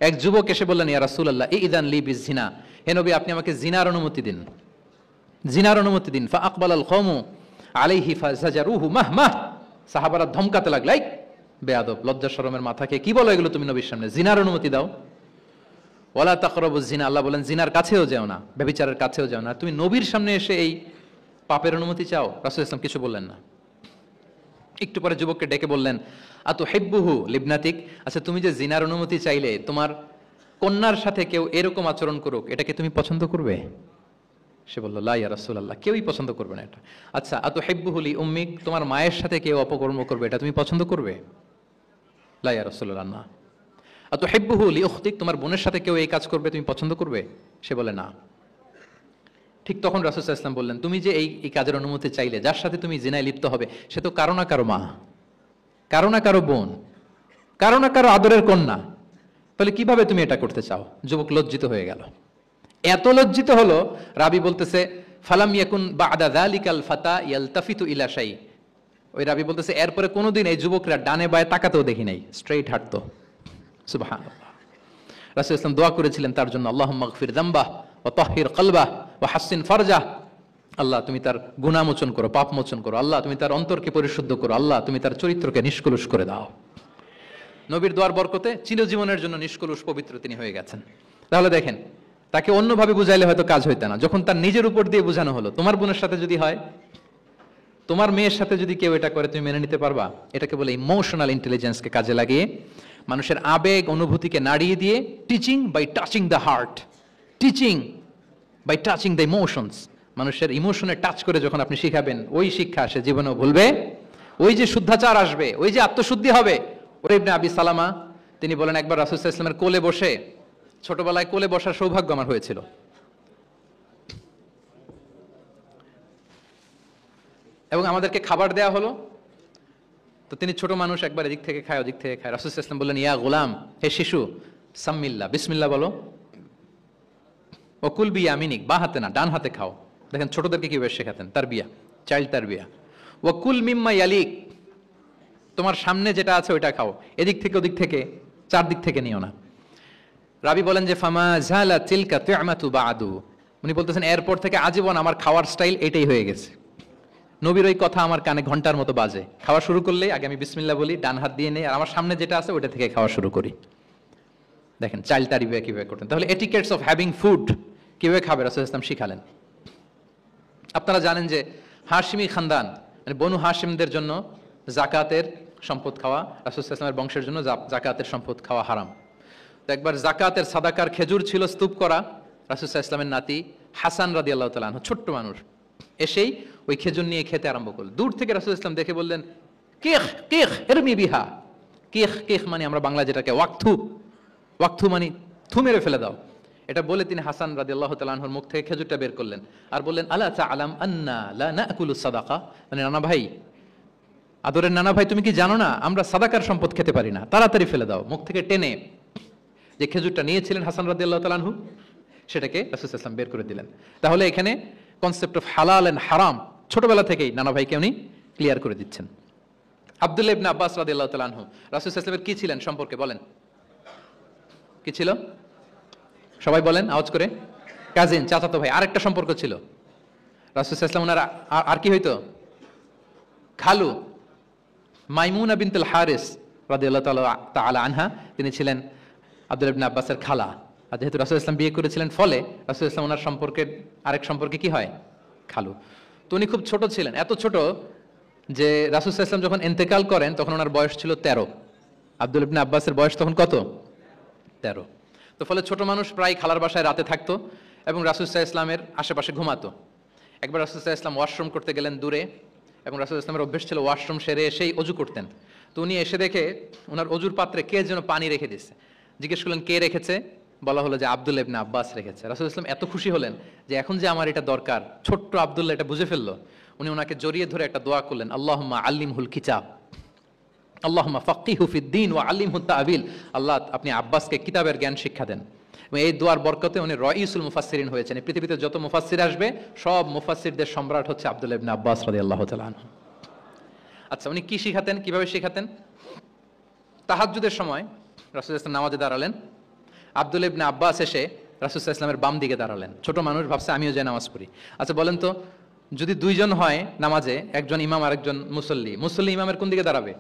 এক যুবক এসে বললেন, ইয়া রাসূলুল্লাহ ইযান লি বিযিনা, হে নবী আপনি আমাকে জিনার অনুমতি দিন, জিনার অনুমতি দিন। ফাআকবালাল কওমু আলাইহি ফাজাজারুহু মাহমাহ, সাহাবারা ধমকাতে লাগলো, এই বেয়াদব, লজ্জা শরমের মাথাকে কি বলো এগুলো তুমি নবীর সামনে, জিনার অনুমতি দাও। ওয়ালা তাকরাবুজ জিনা, আল্লাহ বলেন জিনার কাছেও যেও না, ব্যভিচারের কাছেও যেও না। তুমি নবীর সামনে এসে এই পাপের অনুমতি চাও? রাসূল সাল্লাল্লাহু আলাইহি ওয়াসাল্লাম কিছু বললেন না। একটু পরে যুবককে ডেকে বললেন, আতুহিব্বুহু লিবনাতিক, আচ্ছা তুমি যে জিনার অনুমতি চাইলে তোমার কন্যার সাথে কেউ এরকম আচরণ করুক, এটাকে তুমি পছন্দ করবে? সে বলল, লা ইয়া রাসূলুল্লাহ, কেউই পছন্দ করবে না এটা। আচ্ছা আতুহিব্বুহু লি উম্মিক, তোমার মায়ের সাথে কেউ অপকর্ম করবে, এটা তুমি পছন্দ করবে? লা ইয়া রাসূলুল্লাহ, না। আতুহিব্বুহু লি উখতিক, তোমার বোনের সাথে কেউ এই কাজ করবে, তুমি পছন্দ করবে? সে বলে না। ঠিক তখন রাসূল সাল্লাল্লাহু আলাইহি ওয়াসাল্লাম বললেন, তুমি যে এই কাজের অনুমতি চাইলে, যার সাথে তুমি জিনায় লিপ্ত হবে, সে তো কারো না কারো মা, কারো না কারো বোন, কারো না কারো আদরের কন্যা, তাহলে কিভাবে তুমি এটা করতে চাও? যুবক লজ্জিত হয়ে গেল। এত লজ্জিত হলো, রাবি বলতেছে ফালাম ইয়াকুন বা'দা যালিকাল ফাতা ইয়ালতাফিতু ইলা শাই, ওই রাবি বলতেছে এরপরে কোনোদিন এই যুবকরা ডানে বায়ে তাকাতেও দেখি নাই, স্ট্রেইট হাঁটতো। সুবহানাল্লাহ। রাসূল ইসলাম দোয়া করেছিলেন তার জন্য, আল্লাহুম্মা গফির যামবাহ ওয়া তাহহির কলবাহ ওয়া হাসসিন ফারজাহ, আল্লাহ তুমি তার গুনাহ মোচন করো, পাপ মোচন করো, আল্লাহ তুমি তার অন্তরকে পরিশুদ্ধ করো, আল্লাহ তুমি তার চরিত্রকে নিষ্কলুষ করে দাও। নবীর দোয়ার বরকতে চিরজীবনের জন্য নিষ্কলুষ পবিত্র তিনি হয়ে গেছেন। তাহলে দেখেন, তাকে অন্যভাবে বুঝাইলে হয়তো কাজ হইতো না, যখন তার নিজের উপর দিয়ে বোঝানো হলো। তোমার বোনের সাথে যদি হয়, তোমার মেয়ের সাথে যদি কেউ এটা করে, তুমি মেনে নিতে পারবা? এটাকে বলে ইমোশনাল ইন্টেলিজেন্সকে কাজে লাগিয়ে, মানুষের আবেগ অনুভূতিকে নাড়িয়ে দিয়ে, teaching by touching the heart, teaching by touching the emotions, মানুষের ইমোশনে টাচ করে যখন আপনি শিখাবেন, ওই শিক্ষা সে জীবনেও ভুলবে, ওই যে শুদ্ধাচার আসবে, ওই যে আত্মশুদ্ধি হবে। ওরে ইবনে আবি সালামা তিনি বলেন, একবার রাসূল সাল্লাল্লাহু আলাইহি ওয়াসাল্লামের কোলে বসে, ছোটবেলায় কোলে বসার সৌভাগ্য আমার হয়েছিল। এবং আমাদেরকে খাবার দেয়া হলো, তো তিনি ছোট মানুষ, একবার এদিক থেকে খায় ওদিক থেকে খায়। রাসূল সাল্লাল্লাহু আলাইহি ওয়াসাল্লাম বললেন, ইয়া গোলাম, হে শিশু, সাম্মিল্লাহ, বিসমিল্লাহ বলো, ওকুল বিয়ামিনিক, বা হাতে না ডান হাতে খাও। দেখেন ছোটদেরকে কিভাবে শেখাতেন, তারবিয়া, চাইল্ড তারবিয়া। ওয়াকুল মিম্মা ইয়ালিক, তোমার সামনে যেটা আছে ওইটা খাও, এদিক থেকে ওদিক থেকে, চারদিক থেকে নিও না। রাবি বলেন যে ফামা জালা তিলকা তু'মাতু বাদু, উনি বলতেছেন এরপর থেকে আজীবন আমার খাওয়ার স্টাইল এটাই হয়ে গেছে। নবীর ওই কথা আমার কানে ঘন্টার মতো বাজে, খাওয়া শুরু করলেই আগে আমি বিসমিল্লাহ বলি, ডান হাত দিয়ে নেই, আর আমার সামনে যেটা আছে ওইটা থেকে খাওয়া শুরু করি। দেখেন চাইল্ড তারবিয়া কিভাবে করতেন। তাহলে এটিকেটস অফ হ্যাভিং ফুড কিভাবে খাবে রাসূল ইসলাম শিখালেন। আপনারা জানেন যে হাশিমি খানদান, মানে বনু হাশিমদের জন্য জাকাতের সম্পদ খাওয়া, রাসূল ইসলামের বংশের জন্য জাকাতের সম্পদ খাওয়া হারাম। তো একবার জাকাতের সাদাকার খেজুর ছিল স্তূপ করা, রাসূল ইসলামের নাতি হাসান রাদিয়াল্লাহু তাআলা আনহু, ছোট্ট মানুষ, এসেই ওই খেজুর নিয়ে খেতে আরম্ভ করল। দূর থেকে রাসূল ইসলাম দেখে বললেন, কিখ কিখ ইরমি বিহা, কিখ কিখ মানে আমরা বাংলা যেটাকে ওয়াক্থু, ওয়াক্থু মানে থু মেরে ফেলে দাও, এটা বলে তিনি হাসান রাদিয়াল্লাহু তাআলা আনহুর মুখ থেকে খেজুরটা বের করলেন আর বললেন, আলা তা'লাম আন্না লা নাকুলু সাদাকা, মানে নানা ভাই, আদরের নানা ভাই, তুমি কি জানো না আমরা সাদাকার সম্পদ খেতে পারি না, তাড়াতাড়ি ফেলে দাও। মুখ থেকে টেনে যে খেজুরটা নিয়েছিলেন হাসান রাদিয়াল্লাহু তাআলা আনহু, সেটাকে রাসূল সাল্লাল্লাহু আলাইহি ওয়াসাল্লাম বের করে দিলেন। তাহলে এখানে কনসেপ্ট অফ হালাল এন্ড হারাম ছোটবেলা থেকেই নানা ভাইকে উনি ক্লিয়ার করে দিচ্ছেন। আব্দুল্লাহ ইবনে আব্বাস রাদিয়াল্লাহু তাআলা আনহু রাসূল সাল্লাল্লাহু আলাইহি ওয়াসাল্লামের কি ছিলেন সম্পর্কে বলেন, কি ছিল? সবাই বলেন আওয়াজ করে। কাজিন, চাচাতো ভাই। আরেকটা সম্পর্ক ছিল রাসূল সাল্লাল্লাহু আলাইহি ওয়াসাল্লাম ওনার আর কি হইতো? খালু মাইমুনা বিনতুল হারিস রাদিয়াল্লাহু তাআলা আনহা, তিনি ছিলেন আব্দুল্লাহ ইবনে আব্বাসের খালা। আর যেহেতু রাসূল ইসলাম বিয়ে করেছিলেন, ফলে রাসূল ইসলাম ওনার সম্পর্কের আরেক সম্পর্কে কি হয়? খালু। তো উনি খুব ছোট ছিলেন, এত ছোট যে রাসূল ইসলাম যখন ইন্তেকাল করেন তখন ওনার বয়স ছিল 13। আব্দুল্লাহ ইবনে আব্বাসের বয়স তখন কত? 13। তো ফলে ছোট মানুষ প্রায় খালার বাসায় রাতে থাকতো এবং রাসূল ইসলামের আশেপাশে ঘুমাতো। একবার রাসূল ইসলাম ওয়াশরুম করতে গেলেন দূরে, এবং রাসূল ইসলামের অভ্যেস ছিল ওয়াশরুম সেরে এসেই অজু করতেন। তো উনি এসে দেখে ওনার অজুর পাত্রে কে যেন পানি রেখে দিচ্ছে। জিজ্ঞেস করলেন কে রেখেছে? বলা হলো যে আব্দুল্লাহ ইবনে আব্বাস রেখেছে। রাসূল ইসলাম এত খুশি হলেন যে এখন যে আমার এটা দরকার, ছোট্ট আব্দুল্লাহ এটা বুঝে ফেললো। উনি ওনাকে জড়িয়ে ধরে একটা দোয়া করলেন, আল্লাহুম্মা আল্লিমহুল কিতাব, আল্লাহুম্মা ফাক্কিহু ফিদ্দীন ওয়া আল্লিমহু তা'বীল, আল্লাহ আপনি আব্বাসকে কিতাবের জ্ঞান শিক্ষা দেন। এবং এই দোয়ার বরকতে উনি রাইসুল মুফাসসিরিন হয়েছেন। এই পৃথিবীতে যত মুফাসসির আসবে সব মুফাসসিরদের সম্রাট হচ্ছে আব্দুল্লাহ ইবনে আব্বাস রাদিয়াল্লাহু তাআলা আনহু। আচ্ছা, উনি কি শিখাতেন, কিভাবে শিখাতেন? তাহাজ্জুদের সময় রাসূল ইসলাম নামাজে দাঁড়ালেন, আব্দুল্লাহ ইবনে আব্বাস এসে রাসূল সাল্লাল্লাহু আলাইহি ওয়াসাল্লামের বাম দিকে দাঁড়ালেন। ছোট মানুষ ভাবছে আমিও যে নামাজ পড়ি। আচ্ছা বলেন তো, যদি দুইজন হয় নামাজে, একজন ইমাম আর একজন মুসল্লি, মুসল্লি ইমামের কোন দিকে দাঁড়াবে?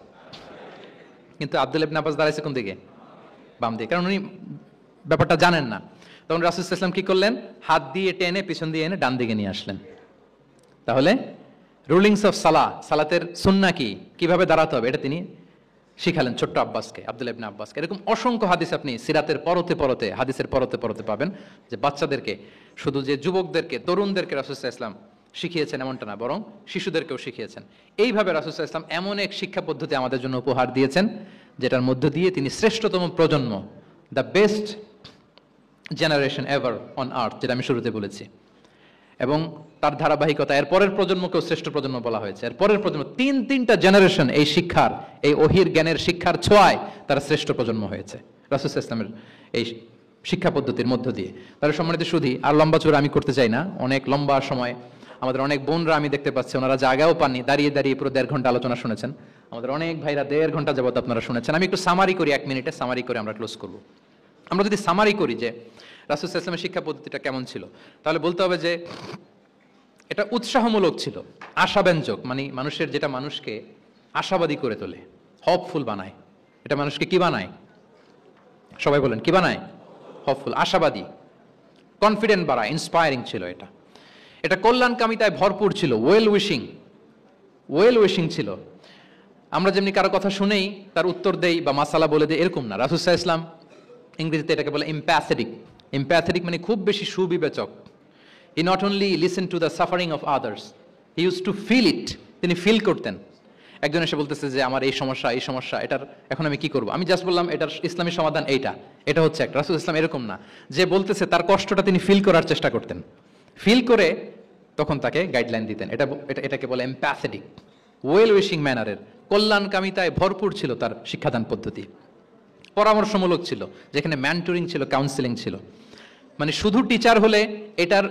কিন্তু আব্দুল্লাহ ইবনে আব্বাস দাঁড়াইছে কোন দিকে? বাম দিকে, কারণ উনি ব্যাপারটা জানেন না। তখন রাসূল সাল্লাল্লাহু আলাইহি ওয়াসাল্লাম কি করলেন? হাত দিয়ে টেনে পিছন দিয়ে এনে ডান দিকে নিয়ে আসলেন। তাহলে রুলিংস অফ সালাতের সুন্নাহ কি, কিভাবে দাঁড়াতে হবে, এটা তিনি শিখালেন ছোট্ট আব্বাসকে, আব্দুল্লাহ ইবনে আব্বাসকে। এরকম অসংখ্য হাদিস আপনি সিরাতের পরতে পরতে, হাদিসের পরতে পরতে পাবেন, যে বাচ্চাদেরকে, শুধু যে যুবকদেরকে, তরুণদেরকে রাসূল সাল্লাল্লাহু আলাইহি ওয়াসাল্লাম শিখিয়েছেন এমনটা না, বরং শিশুদেরকেও শিখিয়েছেন। এইভাবে রাসূল সাল্লাল্লাহু আলাইহি ওয়াসাল্লাম এমন এক শিক্ষা পদ্ধতি আমাদের জন্য উপহার দিয়েছেন, যেটার মধ্য দিয়ে তিনি শ্রেষ্ঠতম প্রজন্ম, the best generation ever on earth, যেটা আমি শুরুতে বলেছি, এবং তার ধারাবাহিকতা এর পরের প্রজন্মকেও শ্রেষ্ঠ প্রজন্ম বলা হয়েছে। এর পরের প্রজন্ম, তিনটা জেনারেশন এই শিক্ষার, এই ওহির জ্ঞানের শিক্ষার ছোঁয়ায় তারা শ্রেষ্ঠ প্রজন্ম হয়েছে রাসূল সাল্লাল্লাহু আলাইহি ওয়াসাল্লামের এই শিক্ষা পদ্ধতির মধ্য দিয়ে। তাহলে সম্মানিত সুধী, আর লম্বা চূড়া আমি করতে চাই না, অনেক লম্বা সময় আমাদের অনেক বোনরা আমি দেখতে পাচ্ছি ওনারা জায়গাও পাননি, দাঁড়িয়ে দাঁড়িয়ে পুরো 1.5 ঘন্টা আলোচনা শুনেছেন। আমাদের অনেক ভাইরা 1.5 ঘন্টা যাবত আপনারা শুনেছেন। আমি একটু সামারি করি, 1 মিনিটে সামারি করে আমরা ক্লোজ করব। আমরা যদি সামারি করি যে রাসূল সাল্লাল্লাহু আলাইহি ওয়াসাল্লামের শিক্ষা পদ্ধতিটা কেমন ছিল, তাহলে বলতে হবে যে এটা উৎসাহমূলক ছিল, আশাব্যঞ্জক, মানে মানুষের, যেটা মানুষকে আশাবাদী করে তোলে, হপফুল বানায়। এটা মানুষকে কি বানায়? সবাই বলেন কি বানায়? হপফুল, আশাবাদী, কনফিডেন্ট বাড়ায়, ইন্সপায়ারিং ছিল এটা। এটা কল্যাণকামিতায় ভরপুর ছিল, ওয়েল উইশিং ছিল। আমরা যেমনি কারো কথা শুনেই তার উত্তর দেই বা মাসালা বলে দেই, এরকম না। রাসূল সাল্লাল্লাহু আলাইহি ওয়াসাল্লাম, ইংরেজিতে এটাকে বলে এমপ্যাথেটিক, মানে খুব বেশি সুবিবেচক। He not only listened to the suffering of others, he used to feel it. তিনি ফিল করতেন। একজন এসে বলতেছে যে আমার এই সমস্যা, এটার এখন আমি কি করব? আমি জাস্ট বললাম এটার ইসলামী সমাধান এটা হচ্ছে একটা। রাসূল ইসলাম এরকম না, যে বলতেছে তার কষ্টটা তিনি ফিল করার চেষ্টা করতেন, ফিল করে তখন তাকে গাইডলাইন দিতেন। এটাকে বলে এমপ্যাথেটিক, ওয়েল উইশিং ম্যানারের, কল্যাণকামিতায় ভরপুর ছিল তার শিক্ষাদান পদ্ধতি। পরামর্শমূলক ছিল, যেখানে মেন্টরিং ছিল, কাউন্সেলিং ছিল। মানে শুধু টিচার হলে এটার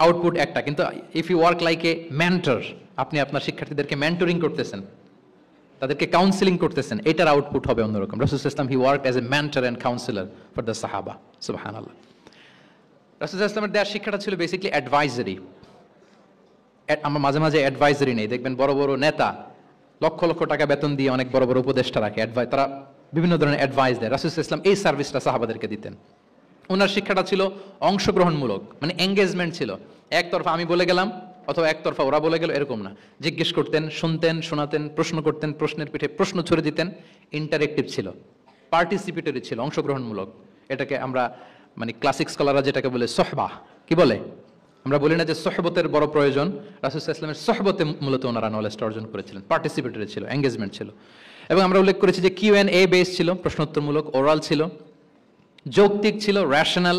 আউটপুট একটা, কিন্তু if you work like a mentor, আপনি আপনার শিক্ষার্থীদেরকে মেন্টরিং করতেছেন, তাদেরকে কাউন্সেলিং করতেছেন, এটার আউটপুট হবে অন্যরকম। রাসূল সাল্লাল্লাহু আলাইহি ওয়াসাল্লাম he worked as a mentor and counsellor for the সাহাবা। সুবহানাল্লাহ। রাসূল সাল্লাল্লাহু আলাইহি ওয়াসাল্লামের দেওয়ার শিক্ষাটা ছিল বেসিক্যালি অ্যাডভাইজারি। আমরা মাঝে মাঝে অ্যাডভাইজারি নেই, দেখবেন বড় বড় নেতা লক্ষ লক্ষ টাকা বেতন দিয়ে অনেক বড় বড় উপদেষ্টা রাখে, তারা বিভিন্ন ধরনের অ্যাডভাইস দেয়। রাসূল সাল্লাল্লাহু আলাইহি ওয়াসাল্লাম এই সার্ভিসটা সাহাবাদেরকে দিতেন। ওনার শিক্ষাটা ছিল অংশগ্রহণমূলক, মানে এঙ্গেজমেন্ট ছিল। একতরফা আমি বলে গেলাম অথবা একতরফা ওরা বলে গেল, এরকম না। জিজ্ঞেস করতেন, শুনতেন, শোনাতেন, প্রশ্ন করতেন, প্রশ্নের পিঠে প্রশ্ন ছড়ে দিতেন। ইন্টারেক্টিভ ছিল, পার্টিসিপেটরি ছিল, অংশগ্রহণমূলক। এটাকে আমরা, মানে ক্লাসিক স্কলাররা যেটাকে বলে সোহবা, কি বলে? আমরা বলি না যে সোহবতের বড় প্রয়োজন? রাসূল সাল্লাল্লাহু আলাইহি ওয়াসাল্লামের সোহবতে মূলত ওনারা নলেজটা অর্জন করেছিলেন। পার্টিসিপেটরি ছিল, এঙ্গেজমেন্ট ছিল। এবং আমরা উল্লেখ করেছি যে Q&A বেস ছিল, প্রশ্নোত্তরমূলক, ওরাল ছিল, যৌক্তিক ছিল, রেশনাল,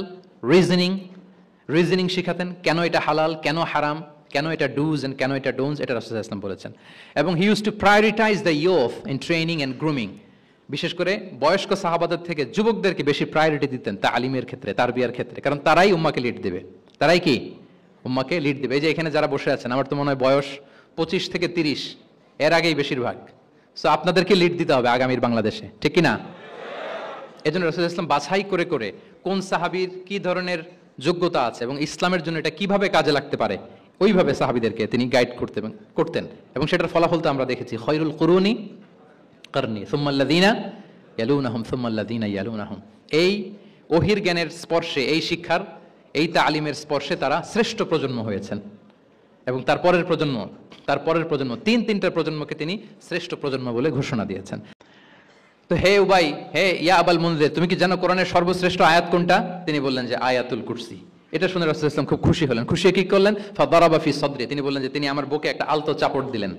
রিজনিং শিখাতেন। কেন এটা হালাল, কেন হারাম, কেন এটা ডুজ এন্ড কেন এটা ডোন্টস, এটা রাসূল সাল্লাল্লাহু আলাইহি ওয়াসাল্লাম বলেছেন। এবং he used to prioritise the youth in training and grooming. বিশেষ করে বয়স্ক সাহাবাদের থেকে যুবকদেরকে বেশি প্রায়োরিটি দিতেন তালিমের ক্ষেত্রে, তারবিয়ার ক্ষেত্রে, কারণ তারাই উম্মাহকে লিড দেবে। তারাই কি উম্মাহকে লিড দেবে। এই যে এখানে যারা বসে আছেন, আমার তো মনে হয় বয়স 25 থেকে 30, এর আগেই বেশিরভাগ। সো আপনাদেরকে লিড দিতে হবে আগামীর বাংলাদেশে, ঠিক কি না? এজন্য রাসূল সাল্লাল্লাহু আলাইহি ওয়াসাল্লাম বাছাই করে করে কোন সাহাবীর কি ধরনের যোগ্যতা আছে এবং ইসলামের জন্য এটা কিভাবে কাজে লাগতে পারে, ওইভাবে সাহাবীদেরকে তিনি গাইড করতেন। এবং সেটার ফলাফল তো আমরা দেখেছি, খয়রুল কুরুনি কারনি সুম্মাল্লাযীনা ইয়ালুনাহুম সুম্মাল্লাযীনা ইয়ালুনাহুম। এই ওহির জ্ঞানের স্পর্শে, এই শিক্ষার, এই তালিমের স্পর্শে তারা শ্রেষ্ঠ প্রজন্ম হয়েছেন। এবং তার পরের প্রজন্ম, তিনটা প্রজন্মকে তিনি শ্রেষ্ঠ প্রজন্ম বলে ঘোষণা দিয়েছেন। তো হে উবাই, হে ইয়া আবাল মুনজির, তুমি কি জানো কোরআনের সর্বশ্রেষ্ঠ আয়াত কোনটা? তিনি বললেন যে আয়াতুল কুরসি। এটা শুনে রাসূল সাল্লাল্লাহু আলাইহি ওয়াসাল্লাম খুব খুশি হলেন। খুশি কি করলেন? ফাদারাবা ফি সদরি, তিনি বললেন যে তিনি আমার বুকে একটা আলতো চাপড় দিলেন।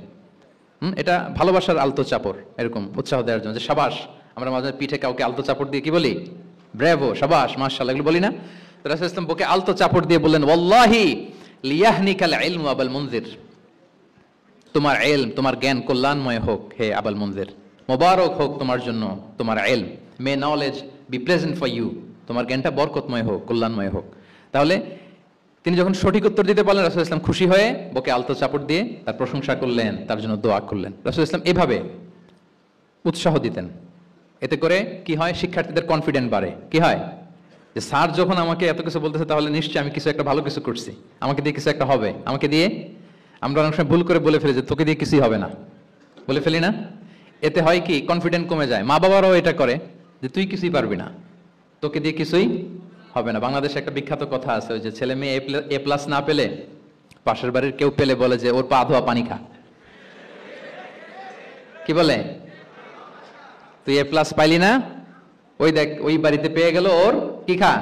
এটা ভালোবাসার আলতো চাপড়, এরকম উৎসাহ দেওয়ার জন্য, যে শাবাশ। আমরা মাঝে পিঠে কাউকে আলতো চাপড় দিয়ে কি বলি? ব্রেভো, শাবাশ, মাশাআল্লাহ, এগুলো বলি না? রাসূল সাল্লাল্লাহু আলাইহি ওয়াসাল্লাম বুকে আলতো চাপড় দিয়ে বললেন, ওয়াল্লাহি লিয়াহনিকাল ইলমু আবাল মুনজির, তোমার ইলম, তোমার জ্ঞান কল্যাণময় হোক হে আবাল মুনজির, মোবারক হোক তোমার জন্য তোমার ইলম, may knowledge be pleasant for you, তোমার জ্ঞানটা বরকতময় হোক, কল্যাণময় হোক। তাহলে তিনি যখন সঠিক উত্তর দিতে পারলেন, রাসূল সাল্লাল্লাহু আলাইহি ওয়াসাল্লাম খুশি হয়ে বুকে আলতো চাপড় দিয়ে তার প্রশংসা করলেন, তার জন্য দোয়া করলেন। রাসূল সাল্লাল্লাহু আলাইহি ওয়াসাল্লাম এভাবে উৎসাহ দিতেন। এতে করে কি হয়? শিক্ষার্থীদের কনফিডেন্ট বাড়ে। কি হয়? যে স্যার যখন আমাকে এত কিছু বলতেছে তাহলে নিশ্চয়ই আমি কিছু একটা ভালো কিছু করছি, আমাকে দিয়ে কিছু একটা হবে, আমাকে দিয়ে। আমরা অনেক সময় ভুল করে বলে ফেলি যে তোকে দিয়ে কিছুই হবে না, বলে ফেলি না? এতে হয় কি, কনফিডেন্ট কমে যায়। মা বাবারাও এটা করে যে তুই কিছুই পারবি না, তোকে দিয়ে কিছুই হবে না। বাংলাদেশে একটা বিখ্যাত কথা আছে, ওই যে ছেলে মেয়ে এ প্লাস না পেলে পাশের বাড়ির কেউ পেলে বলে যে ওর পা ধোয়া পানি খা। কি বলে? তুই এ প্লাস পাইলি না, ওই দেখ ওই বাড়িতে পেয়ে গেল, ওর কি খা?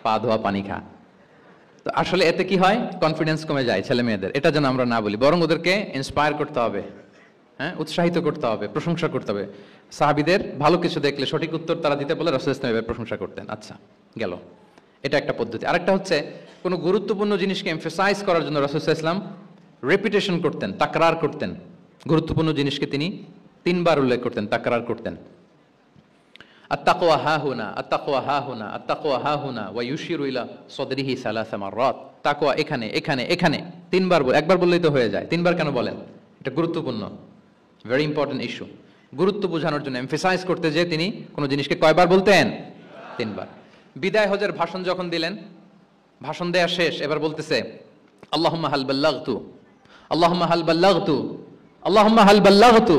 পা ধোয়া পানি খা। তো আসলে এতে কি হয়, কনফিডেন্স কমে যায় ছেলে মেয়েদের। এটা যেন আমরা না বলি, বরং ওদেরকে ইন্সপায়ার করতে হবে, হ্যাঁ, উৎসাহিত করতে হবে, প্রশংসা করতে হবে। সাহাবীদের ভালো কিছু দেখলে সঠিক উত্তর তারা দিতে বলে রাসূল ইসলাম এভাবে প্রশংসা করতেন। আচ্ছা গেল, এটা একটা পদ্ধতি। আরেকটা হচ্ছে কোনো গুরুত্বপূর্ণ জিনিসকে এমফাসাইজ করার জন্য রাসূল ইসলাম রেপিটেশন করতেন, তাকরার করতেন। গুরুত্বপূর্ণ জিনিসকে তিনি 3 বার উল্লেখ করতেন, তাকরার করতেন। আত্তাকওয়া হাহুনা, আত্তাকওয়া হাহুনা, আত্তাকওয়া হাহুনা ওয়া ইউশিরু ইলা সাদরিহি সালাসা মাররাত। তাকওয়া এখানে, এখানে, এখানে 3 বার। একবার বললেই তো হয়ে যায়, 3 বার কেন বলেন? এটা গুরুত্বপূর্ণ, ভেরি ইম্পর্টেন্ট ইস্যু। গুরুত্ব বোঝানোর জন্য এমফাসাইজ করতে যে তিনি কোনো জিনিসকে কয়বার বলতেন? 3 বার। বিদায় হজের ভাষণ যখন দিলেন, ভাষণ দেয়া শেষ, এবার বলতেছে আল্লাহুম্মা হাল বাল্লাগতু, আল্লাহুম্মা হাল বাল্লাগতু, আল্লাহুম্মা হাল বাল্লাগতু,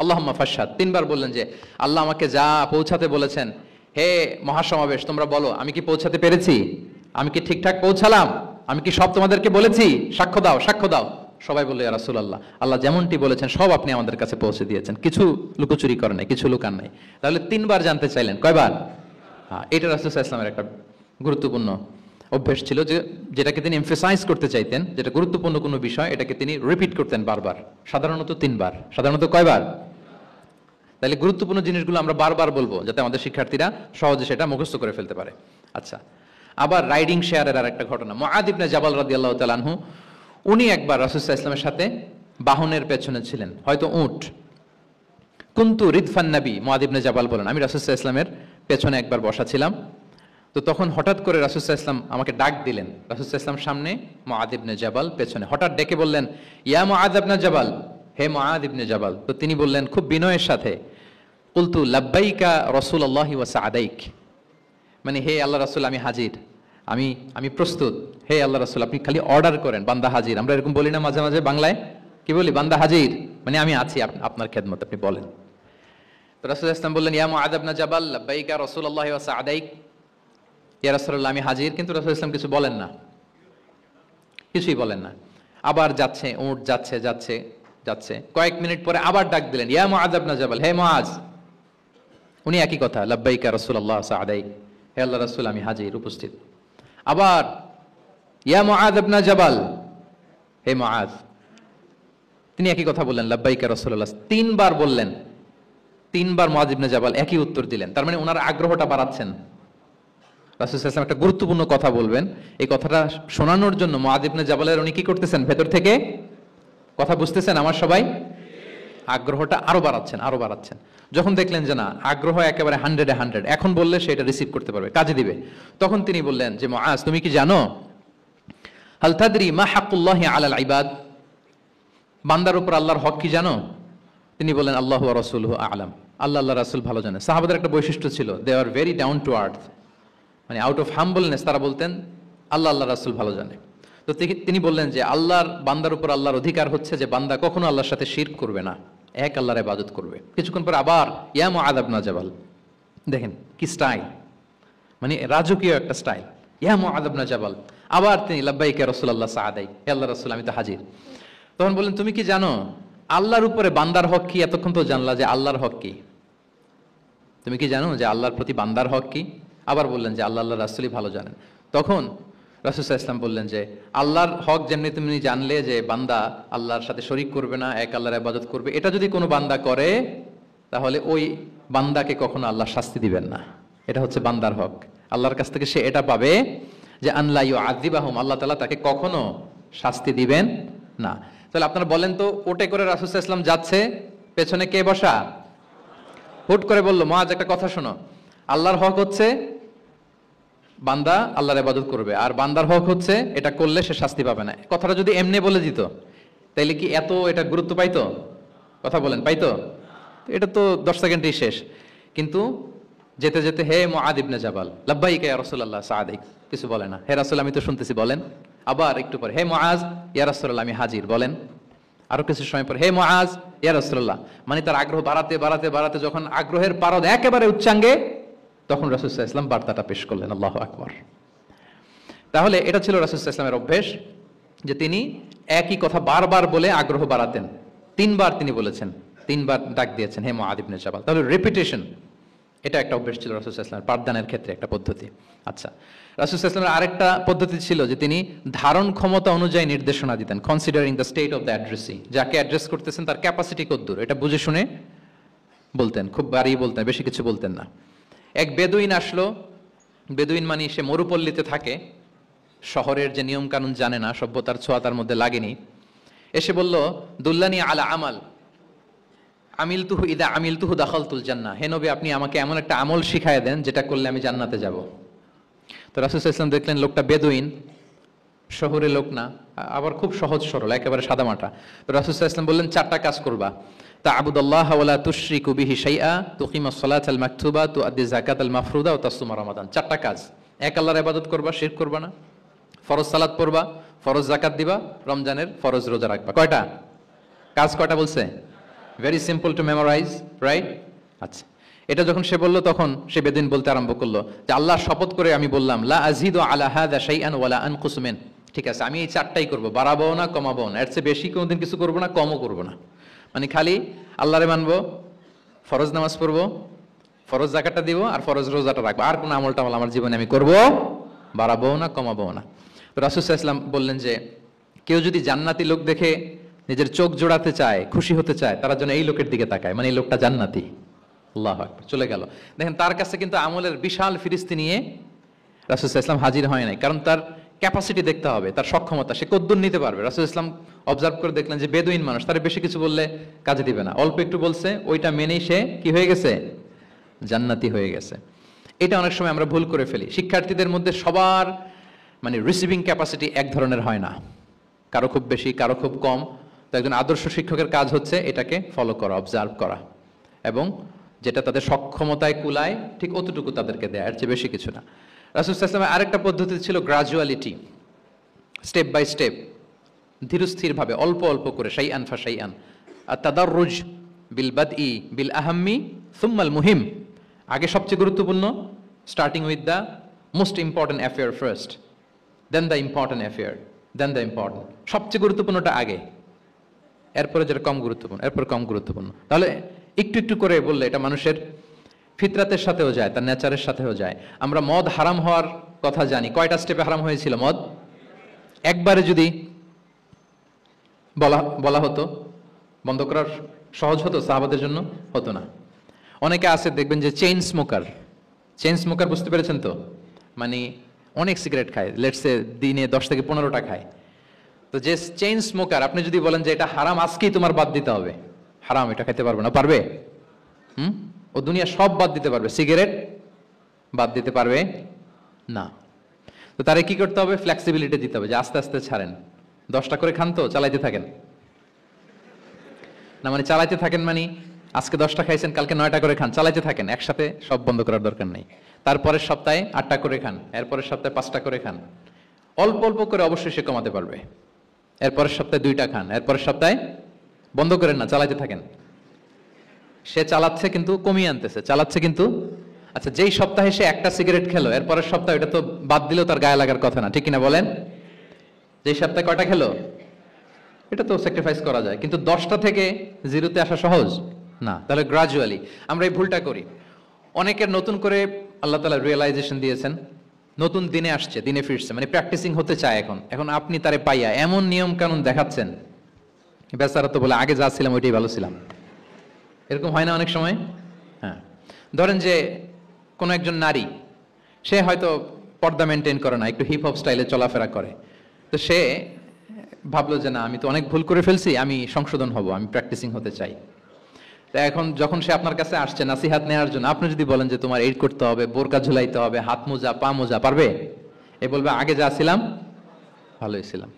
আল্লাহুম্মা ফাশহাদ। 3 বার বললেন যে আল্লাহ আমাকে যা পৌঁছাতে বলেছেন, হে মহাসমাবেশ তোমরা বলো আমি কি পৌঁছাতে পেরেছি? আমি কি ঠিকঠাক পৌঁছালাম? আমি কি সব তোমাদেরকে বলেছি? সাক্ষ্য দাও, সাক্ষ্য দাও। সবাই বলল ইয়া রাসূলুল্লাহ, আল্লাহ যেমনটি বলেছেন সব আপনি আমাদের কাছে পৌঁছে দিয়েছেন, কিছু লুকোচুরি করেন নাই, কিছু লুকান নাই। তাহলে 3 বার জানতে চাইলেন, কয়বার? হ্যাঁ, এটা রাসূল সাল্লাল্লাহু আলাইহি ওয়াসাল্লামের একটা গুরুত্বপূর্ণ অভ্যাস ছিল, যে যেটাকে তিনি এমফাসাইজ করতে চাইতেন, যেটা গুরুত্বপূর্ণ কোনো বিষয় এটাকে তিনি রিপিট করতেন বারবার, সাধারণত 3 বার। সাধারণত কয়বার? তাহলে গুরুত্বপূর্ণ জিনিসগুলো আমরা বারবার বলবো যাতে আমাদের শিক্ষার্থীরা সহজে সেটা মুখস্থ করে ফেলতে পারে। আচ্ছা, আবার রাইডিং শেয়ারের আর একটা ঘটনা। মুআয ইবনে জাবাল রাদিয়াল্লাহু তাআলা আনহু, উনি একবার রাসূল সাল্লাল্লাহু আলাইহি ওয়াসাল্লামের সাথে বাহনের পেছনে ছিলেন, হয়তো উট। কুনতু রিদফান নবী, মুআয ইবনে জাবাল বলেন আমি রাসূল সাল্লাল্লাহু আলাইহি ওয়াসাল্লামের পেছনে একবার বসা ছিলাম। তো তখন হঠাৎ করে রাসূল সাল্লাল্লাহু আলাইহি ওয়াসাল্লাম আমাকে ডাক দিলেন। রাসূল সাল্লাল্লাহু আলাইহি ওয়াসাল্লাম সামনে, মুআয ইবনে জাবাল পেছনে। হঠাৎ ডেকে বললেন ইয়া মুআয ইবনে জাবাল, হে মুআয ইবনে জাবাল। তো তিনি বললেন খুব বিনয়ের সাথে, কুলতু লাব্বাইকা রাসূলুল্লাহি ওয়া সাআদাইক, মানে হে আল্লাহ রাসূল আমি হাজির, আমি প্রস্তুত। হে আল্লাহ রাসূল আপনি খালি অর্ডার করেন, বান্দা হাজির। আমরা এরকম বলি না মাঝে মাঝে বাংলায়, কি বলি? বান্দা হাজির, মানে আমি আছি আপনার খেদমত, আপনি বলেন। তো রাসূল সাল্লাল্লাহু আলাইহি ওয়াসাল্লাম বললেন ইয়া মুআয ইবনে জাবাল লাব্বাইকা রাসূলুল্লাহি ওয়া সাআদাইক, ইয়া রাসূলুল্লাহ আমি হাজির। কিন্তু রাসূল সাল্লাল্লাহু আলাইহি ওয়াসাল্লাম কিছু বলেন না, কিছুই বলেন না। আবার যাচ্ছে, উট যাচ্ছে যাচ্ছে যাচ্ছে, কয়েক মিনিট পরে আবার ডাক দিলেন ইয়া মুআয ইবনে জাবাল, হে মুআয। উনি একই কথা, লাব্বাইকা রাসূলুল্লাহ সাআদাইক, হে আল্লাহ রাসূল আমি হাজির, উপস্থিত। আবার ইয়া মুআয ইবনে জাবাল, হে মুআয। তিনি একই কথা বললেন লাব্বাইকা রাসূলুল্লাহ, 3 বার বললেন। 3 বার মুআয ইবনে জাবাল একই উত্তর দিলেন। তার মানে ওনার আগ্রহটা বাড়াচ্ছেন। রাসূল সাল্লাল্লাহু আলাইহি ওয়াসাল্লাম একটা গুরুত্বপূর্ণ কথা বলবেন, এই কথাটা শোনানোর জন্য মুআয ইবনে জাবালের উনি কি করতেছেন? ভেতর থেকে কথা বুঝতেছেন আমার সবাই, আগ্রহটা আরো বাড়াচ্ছেন, আরো বাড়াচ্ছেন। যখন দেখলেন যে না, আগ্রহ একেবারে 100-এ 100, এখন বললে সেটা রিসিভ করতে পারবে, কাজে দিবে, তখন তিনি বললেন যে মুআয তুমি কি জানো, হাল তাদরি মা হাক্কুল্লাহি আলাল ইবাদ, বান্দার উপর আল্লাহর হক কি জানো? তিনি বললেন আল্লাহু ওয়া রাসূলুহু আ'লাম, আল্লাহ আল্লাহ রাসূল ভালো জানেন। সাহাবাদের একটা বৈশিষ্ট্য ছিল, they are very down to earth, মানে আউট অফ হাম্বলনেস তারা বলতেন আল্লাহ আল্লাহ রাসূল ভালো জানে। তো তিনি বললেন যে আল্লাহর, বান্দার উপর আল্লাহর অধিকার হচ্ছে যে বান্দা কখনো আল্লাহর সাথে শিরক করবে না, এক আল্লাহর ইবাদত করবে। কিছুক্ষণ পর আবার ইয়া মুআয ইবনে জাবাল, দেখেন কি স্টাইল, মানে রাজকীয় একটা স্টাইল। ইয়া মুআয ইবনে জাবাল, আবার তিনি লাব্বাইকা রাসূলুল্লাহ সাআদাইক, হে আল্লাহর রাসূল আমি তো হাজির। তখন বললেন তুমি কি জানো আল্লাহর উপরে বান্দার হক কি? এতক্ষণ তো জানলা যে আল্লাহর হক কি, তুমি কি জানো যে আল্লাহর প্রতি বান্দার হক কি? আবার বললেন যে আল্লাহ আল্লাহ রাসূলই ভালো জানেন। তখন রাসূল সাল্লাল্লাহু আলাইহি ওয়াসাল্লাম বললেন যে আল্লাহর হক যেমনি তুমি জানলে যে বান্দা আল্লাহর সাথে শরীক করবে না, এক আল্লাহর ইবাদত করবে, এটা যদি কোনো বান্দা করে তাহলে ওই বান্দাকে কখনো আল্লাহ শাস্তি দিবেন না। এটা হচ্ছে বান্দার হক, আল্লাহর কাছ থেকে সে এটা পাবে যে আল্লাহ ইউআযিবাহুম, আল্লাহ তাআলা তাকে কখনো শাস্তি দিবেন না। তাহলে আপনারা বলেন তো, ওটে করে রাসূল সাল্লাল্লাহু আলাইহি ওয়াসাল্লাম যাচ্ছে, পেছনে কে বসা? হুট করে বলল মুআয একটা কথা শোনো, আল্লাহর হক হচ্ছে বান্দা আল্লাহর ইবাদত করবে, আর বান্দার হক হচ্ছে এটা করলে সে শাস্তি পাবে না। কথাটা যদি এমনি বলে দিত তাইলে কি এত এটা গুরুত্ব পাইতো? কথা বলেন, পাইতো? এটা তো 10 সেকেন্ডেই শেষ। কিন্তু যেতে যেতে, হে মুআদ ইবনে জাবাল, লাব্বাইকা ইয়া রাসূলুল্লাহ, সাদিক, কিছু বলে না। হে রাসূল, আমি তো শুনতেছি, বলেন। আবার একটু পরে, হে মুআজ, ইয়া রাসূলুল্লাহ, আমি হাজির, বলেন। আরো কিছু সময় পরে, হে মুআজ, ইয়া রাসূলুল্লাহ। মানে তার আগ্রহ বাড়াতে বাড়াতে বাড়াতে যখন আগ্রহের পারদ একেবারে উচ্চাঙ্গে, তখন রাসূল সাল্লাল্লাহু আলাইহি ওয়াসাল্লাম বার্তাটা পেশ করলেন। আল্লাহু আকবার। তাহলে এটা ছিল রাসূল সাল্লাল্লাহু আলাইহি ওয়াসাল্লামের অভ্যেস, যে তিনি একই কথা বারবার বলে আগ্রহ বাড়াতেন। 3 বার তিনি বলেছেন, 3 বার ডাক দিয়েছেন, হে মুআদ ইবনে জাবাল। তাহলে রিপিটেশন, এটা একটা অভ্যেস ছিল রাসূল সাল্লাল্লাহু আলাইহি ওয়াসাল্লামের, পাঠদানের ক্ষেত্রে একটা পদ্ধতি। আচ্ছা, রাসূল সাল্লাল্লাহু আলাইহি ওয়াসাল্লামের আরেকটা পদ্ধতি ছিল যে তিনি ধারণ ক্ষমতা অনুযায়ী নির্দেশনা দিতেন, considering the state of the addressee. যাকে অ্যাড্রেস করতেছেন তার ক্যাপাসিটি কতদূর, এটা বুঝে শুনে বলতেন, খুব বাড়িয়ে বলতেন, বেশি কিছু বলতেন না। এক বেদুইন আসলো, বেদুইন মানে সে মরুপল্লীতে থাকে, শহরের যে নিয়ম কানুন জানে না, সভ্যতার ছোঁয়া তার মধ্যে লাগেনি। এসে বলল, দুল্লানি আলা আমাল আমিলতুহু ইদা আমিলতুহু দাখালতুল জান্নাহ। হে নবী, আপনি আমাকে এমন একটা আমল শিখায় দেন যেটা করলে আমি জান্নাতে যাব। তো রাসূল সাল্লাল্লাহু আলাইহি ওয়াসাল্লাম দেখলেন লোকটা বেদুইন, শহরের লোক না, আবার খুব সহজ সরল, একেবারে সাদামাটা। তো রাসূল সাল্লাল্লাহু আলাইহি ওয়াসাল্লাম বললেন, 4টা কাজ করবা। তা'বুদাল্লাহ ওয়া লা তুশরিকু বিহি শাইআ, তুকিমাস সালাতাল মাকতুবা, তুআদ্দি যাকাতাল মাফরুদা ওয়া তাসুমা রমাদান। 4টা কাজ। এক, আল্লাহর ইবাদত করবা, শিরক করবা না। ফরজ সালাত পড়বা, ফরজ যাকাত দিবা, রমজানের ফরজ রোজা রাখবা। কয়টা কাজ? কয়টা বলছে? Very simple to memorise, right? আচ্ছা, এটা যখন সে বলল, তখন সে বেদিন বলতে আরম্ভ করলো যে, আল্লাহর শপথ করে আমি বললাম, লা আযীদু আলা হাযা শাইআন ওয়া লা আনকুসু মিন। ঠিক আছে, আমি এই 4টাই করব, বাড়াবো না, কমাবো না, এর চেয়ে বেশি কোনোদিন কিছু করব না, কমও করব না। মানে খালি আল্লাহরে মানবো, ফরজ নামাজ পড়বো, ফরজ যাকাতটা দিব, আর ফরজ রোজাটা রাখবো। আর কোনো আমল টামল আমার জীবনে আমি করব, বাড়াবো না, কমাবো না। তো রাসূল সাল্লাল্লাহু আলাইহি ওয়াসাল্লাম বললেন যে, কেউ যদি জান্নাতি লোক দেখে নিজের চোখ জোড়াতে চায়, খুশি হতে চায়, তারা যেন এই লোকের দিকে তাকায়, মানে এই লোকটা জান্নাতি। আল্লাহু আকবার। চলে গেল। দেখেন, তার কাছে কিন্তু আমলের বিশাল ফিরিস্তি নিয়ে রাসূল সাল্লাল্লাহু আলাইহি ওয়াসাল্লাম হাজির হয় নাই, কারণ তার ক্যাপাসিটি দেখতে হবে, তার সক্ষমতা, সে কদ্দুর নিতে পারবে। রাসূল সাল্লাল্লাহু আলাইহি ওয়াসাল্লাম অবজার্ভ করে দেখলেন যে বেদুইন মানুষ, তার বেশি কিছু বললে কাজে দিবে না, অল্প একটু বলছে, ওইটা মেনেই সে কি হয়ে গেছে? জান্নাতি হয়ে গেছে। এটা অনেক সময় আমরা ভুল করে ফেলি। শিক্ষার্থীদের মধ্যে সবার মানে রিসিভিং ক্যাপাসিটি এক ধরনের হয় না, কারো খুব বেশি, কারো খুব কম। তো একজন আদর্শ শিক্ষকের কাজ হচ্ছে এটাকে ফলো করা, অবজার্ভ করা, এবং যেটা তাদের সক্ষমতায় কুলায় ঠিক অতটুকু তাদেরকে দেয়, এর চেয়ে বেশি কিছু না। রাসূল সাল্লাল্লাহু আলাইহি ওয়াসাল্লামের আরেকটা পদ্ধতি ছিল গ্রাজুয়ালিটি, স্টেপ বাই স্টেপ, ধীরস্থিরভাবে, অল্প অল্প করে, শাইআন ফা শাইআন। আর তাদাররুজ বিল বাদই বিল আহাম্মি সুম্মাল মুহিম। আগে সবচেয়ে গুরুত্বপূর্ণ, starting with the most important affair first, then the important affair, then the important. সবচেয়ে গুরুত্বপূর্ণটা আগে, এরপরে যেটা কম গুরুত্বপূর্ণ, এরপর কম গুরুত্বপূর্ণ। তাহলে একটু একটু করে বললে এটা মানুষের ফিতরাতের সাথেও যায়, তার নেচারের সাথেও যায়। আমরা মদ হারাম হওয়ার কথা জানি, কয়টা স্টেপে হারাম হয়েছিল মদ? একবারে যদি বলা হতো বন্ধ করার সহজ হতো সাহাবাদের জন্য? হতো না। অনেকে আছে দেখবেন যে চেইন স্মোকার, চেইন স্মোকার বুঝতে পেরেছেন তো? মানে অনেক সিগারেট খায়, লেটসে দিনে 10 থেকে 15টা খায়। তো যে চেইন স্মোকার, আপনি যদি বলেন যে এটা হারাম, আজকেই তোমার বাদ দিতে হবে, হারাম, এটা খেতে পারবে না, পারবে? ও দুনিয়া সব বাদ দিতে পারবে, সিগারেট বাদ দিতে পারবে না। তো তারে কি করতে হবে? ফ্লেক্সিবিলিটি দিতে হবে, যে আস্তে আস্তে ছাড়েন, 10টা করে খান, তো চালাইতে থাকেন না, মানে চালাইতে থাকেন মানে আজকে 10টা খাইছেন, কালকে 9টা করে খান, চালাইতে থাকেন, একসাথে সব বন্ধ করার দরকার নেই। তারপরের সপ্তাহে 8টা করে খান, এরপরের সপ্তাহে 5টা করে খান, অল্প অল্প করে অবশ্যই সে কমাতে পারবে। এরপরের সপ্তাহে 2টা খান, এরপরের সপ্তাহে বন্ধ করেন না, চালাইতে থাকেন। সে চালাচ্ছে কিন্তু কমিয়ে আনতেছে, চালাচ্ছে কিন্তু। আচ্ছা, যেই সপ্তাহে সে একটা সিগারেট খেলো, এরপরের সপ্তাহে এটা তো বাদ দিলেও তার গায়ে লাগার কথা না, ঠিক কিনা বলেন? যেই সপ্তাহে কয়টা খেলো, এটা তো স্যাক্রিফাইস করা যায়, কিন্তু 10টা থেকে 0-তে আসা সহজ না। তাহলে গ্রাজুয়ালি আমরা এই ভুলটা করি। অনেকের নতুন করে আল্লাহ তাআলা রিয়েলাইজেশন দিয়েছেন, নতুন দিনে আসছে, দিনে ফিরছে, মানে প্র্যাকটিসিং হতে চায়। এখন আপনি তারে পাইয়া এমন নিয়ম কানুন দেখাচ্ছেন, বেচারা তো বলে আগে যা ছিলাম ওইটাই ভালো ছিলাম। এরকম হয় না অনেক সময়? হ্যাঁ, ধরেন যে কোনো একজন নারী, সে হয়তো পর্দা মেনটেন করে না, একটু হিপ হপ স্টাইলে চলাফেরা করে। তো সে ভাবলো যে না, আমি তো অনেক ভুল করে ফেলছি, আমি সংশোধন হব, আমি প্র্যাকটিসিং হতে চাই। তো এখন যখন সে আপনার কাছে আসছে নাসিহাত নেওয়ার জন্য, আপনি যদি বলেন যে তোমার এই করতে হবে, বোরকা ঝুলাইতে হবে, হাত মোজা, পা মোজা, পারবে? এ বলবে আগে যা ছিলাম ভালোই ছিলাম।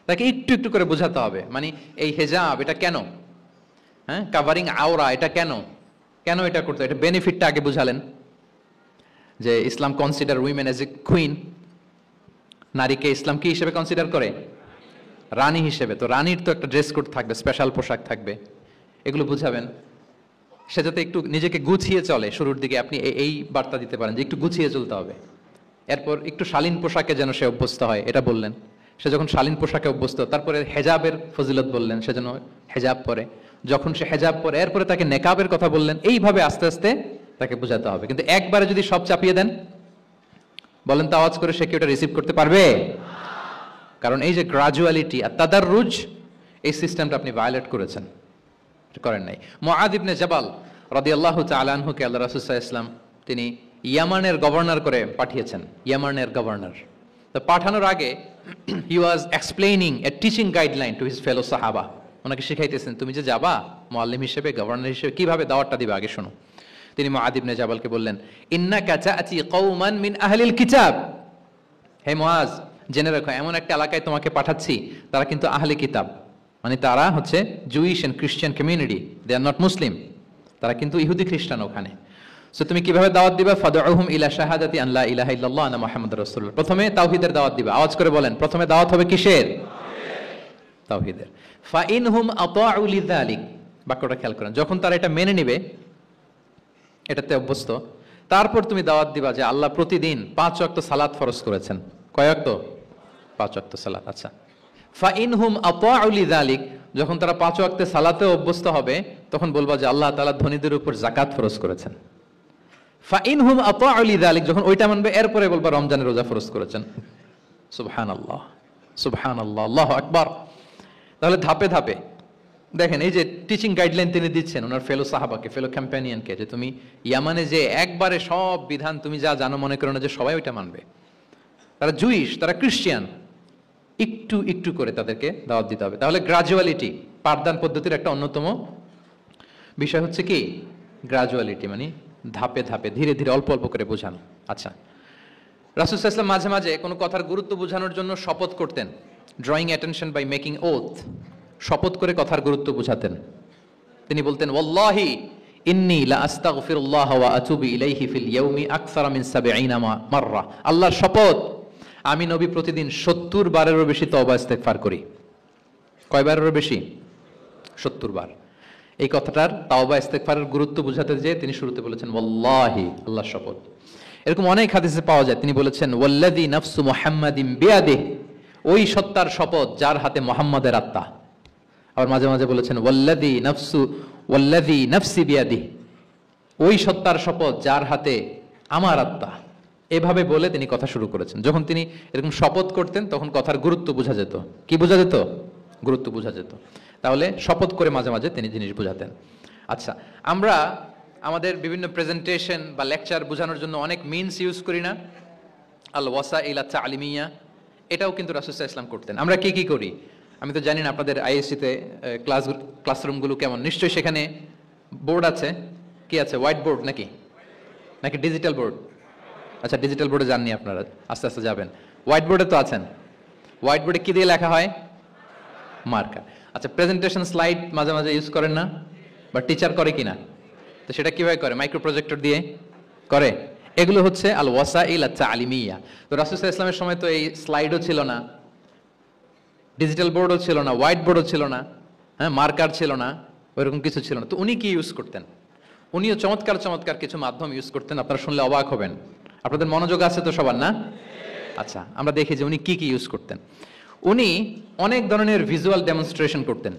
তাকে একটু একটু করে বোঝাতে হবে, মানে এই হেজাব এটা কেন, হ্যাঁ, কাভারিং আওরা এটা কেন, কেন এটা করতে, এটা বেনিফিটটা আগে বুঝালেন, যে Islam consider women as a queen, নারীকে ইসলাম কি হিসেবে কনসিডার করে? রানী হিসেবে। তো রানীর তো একটা ড্রেস কোড থাকবে, স্পেশাল পোশাক থাকবে, এগুলো বুঝাবেন। সে যাতে একটু নিজেকে গুছিয়ে চলে, শুরুর দিকে আপনি এই বার্তা দিতে পারেন যে একটু গুছিয়ে চলতে হবে। এরপর একটু শালীন পোশাকে যেন সে অভ্যস্ত হয়, এটা বললেন। সে যখন শালীন পোশাকে অভ্যস্ত, তারপরে হেজাবের ফজিলত বললেন, সে যেন হেজাব পরে। যখন সে হেজাব পরে, এরপরে তাকে নেকাবের কথা বললেন। এইভাবে আস্তে আস্তে তাকে বোঝাতে হবে। কিন্তু একবারে যদি সব চাপিয়ে দেন, বলেন তো আওয়াজ করে, সে কি ওটা রিসিভ করতে পারবে? কারণ এই যে গ্রাজুয়ালিটি আর তাদাররুজ, এই সিস্টেমটা আপনি ভায়োলেট করেছেন, করেন নাই। মুআদ ইবনে জাবাল রাদিয়াল্লাহু তাআলা আনহুকে আল্লাহ রাসূল সাল্লাল্লাহু আলাইহি ওয়াসাল্লাম তিনি ইয়ামানের গভর্নর করে পাঠিয়েছেন, ইয়ামানের গভর্নর। তো পাঠানোর আগে he was explaining a teaching guideline to his fellow সাহাবা। ওনাকে শিখাইতেছেন, তুমি যে যাবা মুআল্লিম হিসেবে, গভর্নর হিসেবে, কিভাবে দাওয়াতটা দিবে আগে শোনো। তিনি মুআদ ইবনে জাবালকে বললেন, ইন্নাকা তা'তি কওমান মিন আহলিল কিতাব। হে মুআজ, জেনে রাখো, এমন একটা এলাকায় তোমাকে পাঠাচ্ছি, তারা কিন্তু আহলে কিতাব, মানে তারা হচ্ছে জুইশ এন্ড খ্রিস্টান কমিউনিটি, দে আর নট মুসলিম, তারা কিন্তু ইহুদি খ্রিস্টান ওখানে। সো তুমি কিভাবে দাওয়াত দিবা? ফাদউহুম ইলা শাহাদাতি আন লা ইলাহা ইল্লাল্লাহ আনা মুহাম্মাদুর রাসূলুল্লাহ। প্রথমে তাওহীদের দাওয়াত দিবা। আওয়াজ করে বলেন, প্রথমে দাওয়াত হবে কিসের? তাওহীদের। ফা ইনহুম আতাউ লিযালিক, বাক্যটা খেয়াল করেন, যখন তারা এটা মেনে নেবে, এটাতে অভ্যস্ত, তারপর তুমি দাওয়াত দিবা যে আল্লাহ প্রতিদিন 5 ওয়াক্ত সালাত ফরজ করেছেন। কয় ওয়াক্ত? 5 ওয়াক্ত সালাত। আচ্ছা, ফা ইনহুম আতাউ লিযালিক, যখন তারা 5 ওয়াক্তে সালাতে অভ্যস্ত হবে, তখন বলবা যে আল্লাহ তাআলা ধনীদের উপর যাকাত ফরজ করেছেন। ফা ইনহুম আতাউ লিযালিক, যখন ওইটা মানবে, এরপরে বলবা রমজানের রোজা ফরজ করেছেন। সুবহানাল্লাহ, সুবহানাল্লাহ, আল্লাহু আকবার। তাহলে ধাপে ধাপে দেখেন, এই যে টিচিং গাইডলাইন তিনি দিচ্ছেন ওনার ফেলো সাহাবাকে, ফেলো ক্যাম্পেনিয়নকে, যে তুমি ইয়ামানে যে একবারে সব বিধান তুমি যা জানো, মনে করো না যে সবাই ওইটা মানবে। তারা জুইশ, তারা খ্রিস্টিয়ান, একটু একটু করে তাদেরকে দাওয়াত দিতে হবে। তাহলে গ্রাজুয়ালিটি, পাঠদান পদ্ধতির একটা অন্যতম বিষয় হচ্ছে কি গ্রাজুয়ালিটি, মানে ধাপে ধাপে, ধীরে ধীরে, অল্প অল্প করে বোঝানো। আচ্ছা, রাসূল সাল্লাল্লাহু আলাইহি ওয়াসাল্লাম মাঝে মাঝে কোনো কথার গুরুত্ব বোঝানোর জন্য শপথ করতেন, drawing attention by making oath, শপথ করে কথার গুরুত্ব বোঝাতেন। তিনি বলতেন, ওয়াল্লাহি ইন্নী লা আস্তাগফিরুল্লাহ ওয়া আতুবু ইলাইহি ফিল ইয়াউমি আকসারা মিন ৭০ মাররা। আল্লাহর শপথ, আমি নবী প্রতিদিন ৭০ বারেরও বেশি তওবা ইস্তেগফার করি। কয়বারেরও বেশি? ৭০ বার। এই কথাটার তাওবা ইস্তেগফারের গুরুত্ব বোঝাতে যে তিনি শুরুতে বলেছেন ওয়াল্লাহি, আল্লাহর শপথ। এরকম অনেক হাদিসে পাওয়া যায়, তিনি বলেছেন ওয়াল্লাযী নাফসু মুহাম্মাদিন বিয়াদিহি, ওই সত্তার শপথ যার হাতে মুহাম্মাদের আত্মা। আবার মাঝে মাঝে বলেছেন ওয়াল্লাযী নাফসি বিয়াদিহি, ওই সত্তার শপথ যার হাতে আমার আত্মা। এভাবে বলে তিনি কথা শুরু করেছেন। যখন তিনি এরকম শপথ করতেন, তখন কথার গুরুত্ব বোঝা যেত। কি বোঝা যেত? গুরুত্ব বোঝা যেত। তাহলে শপথ করে মাঝে মাঝে তিনি জিনিস বোঝাতেন। আচ্ছা, আমরা আমাদের বিভিন্ন প্রেজেন্টেশন বা লেকচার বোঝানোর জন্য অনেক মিনস ইউজ করি না? আল ওয়াসাইল তালিমিয়া, এটাও কিন্তু রাসূল সাল্লাল্লাহু আলাইহি ওয়াসাল্লাম করতেন। আমরা কি কি করি? আমি তো জানি না আপনাদের আইএসসিতে ক্লাসরুমগুলো কেমন। নিশ্চয়ই সেখানে বোর্ড আছে। কি আছে? হোয়াইট বোর্ড নাকি নাকি ডিজিটাল বোর্ড? আচ্ছা, ডিজিটাল বোর্ডে যাননি আপনারা, আস্তে আস্তে যাবেন। হোয়াইট বোর্ডে তো আছেন। হোয়াইট বোর্ডে কি দিয়ে লেখা হয়? মার্কার। আচ্ছা, প্রেজেন্টেশন স্লাইড মাঝে মাঝে ইউজ করেন না? বা টিচার করে কিনা? তো সেটা কিভাবে করে? মাইক্রো প্রজেক্টর দিয়ে করে। এগুলো হচ্ছে আল ওয়াসাইল তালিমিয়া। তো রাসূল সাল্লাল্লাহু আলাইহি ওয়াসাল্লামের সময় তো এই স্লাইডও ছিল না, ডিজিটাল বোর্ডও ছিল না, হোয়াইট বোর্ডও ছিল না, হ্যাঁ, মার্কার ছিল না, ওইরকম কিছু ছিল না। তো উনি কি ইউজ করতেন? উনিও চমৎকার চমৎকার কিছু মাধ্যম ইউজ করতেন, আপনারা শুনলে অবাক হবেন। আপনাদের মনোযোগ আছে তো সবার, না? আচ্ছা, আমরা দেখি যে উনি কি কি ইউজ করতেন। উনি অনেক ধরনের ভিজুয়াল ডেমনস্ট্রেশন করতেন।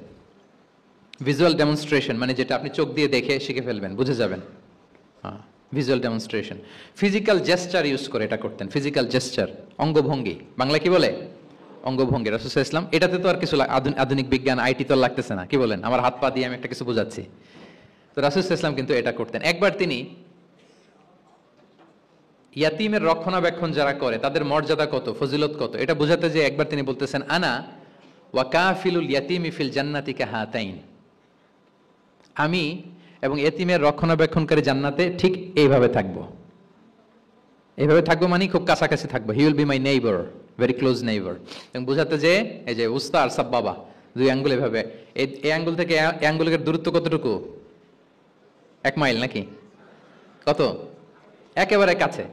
ভিজুয়াল ডেমনস্ট্রেশন মানে যেটা আপনি চোখ দিয়ে দেখে শিখে ফেলবেন, বুঝে যাবেন। হ্যাঁ, visual demonstration. Physical gesture use করে এটা করতেন। ফিজিক্যাল জেস্চার, অঙ্গভঙ্গি, বাংলা কি বলে? অঙ্গভঙ্গি। রাসূল সাল্লাল্লাহু আলাইহি ওয়াসাল্লাম, এটাতে তো আর কিছু আধুনিক বিজ্ঞান, আইটি তো লাগতেছে না। কি বলেন? আমার হাত পা দিয়ে আমি একটা কিছু বোঝাচ্ছি। তো রাসূল সাল্লাল্লাহু আলাইহি ওয়াসাল্লাম কিন্তু এটা করতেন। একবার তিনি ইয়াতিমের রক্ষণাবেক্ষণ যারা করে তাদের মর্যাদা কত, ফজিলত কত, এটা বোঝাতে যে একবার তিনি বলতেছেন, আনা ওয়া কাফিলুল ইয়াতিমি ফিল জান্নাতি কাহাতাইন, আমি এবং এতিমের রক্ষণাবেক্ষণকারী জান্নাতে ঠিক এইভাবে থাকবো। এইভাবে থাকবো মানে খুব কাছাকাছি থাকবো। He will be my neighbour, very close neighbour. এবং বোঝাতে যে এই যে উস্তা আর সাব্বাবা, দুই আঙ্গুল এভাবে, এই আঙ্গুল থেকে এই আঙ্গুলের দূরত্ব কতটুকু? 1 মাইল নাকি কত? একেবারে কাছে।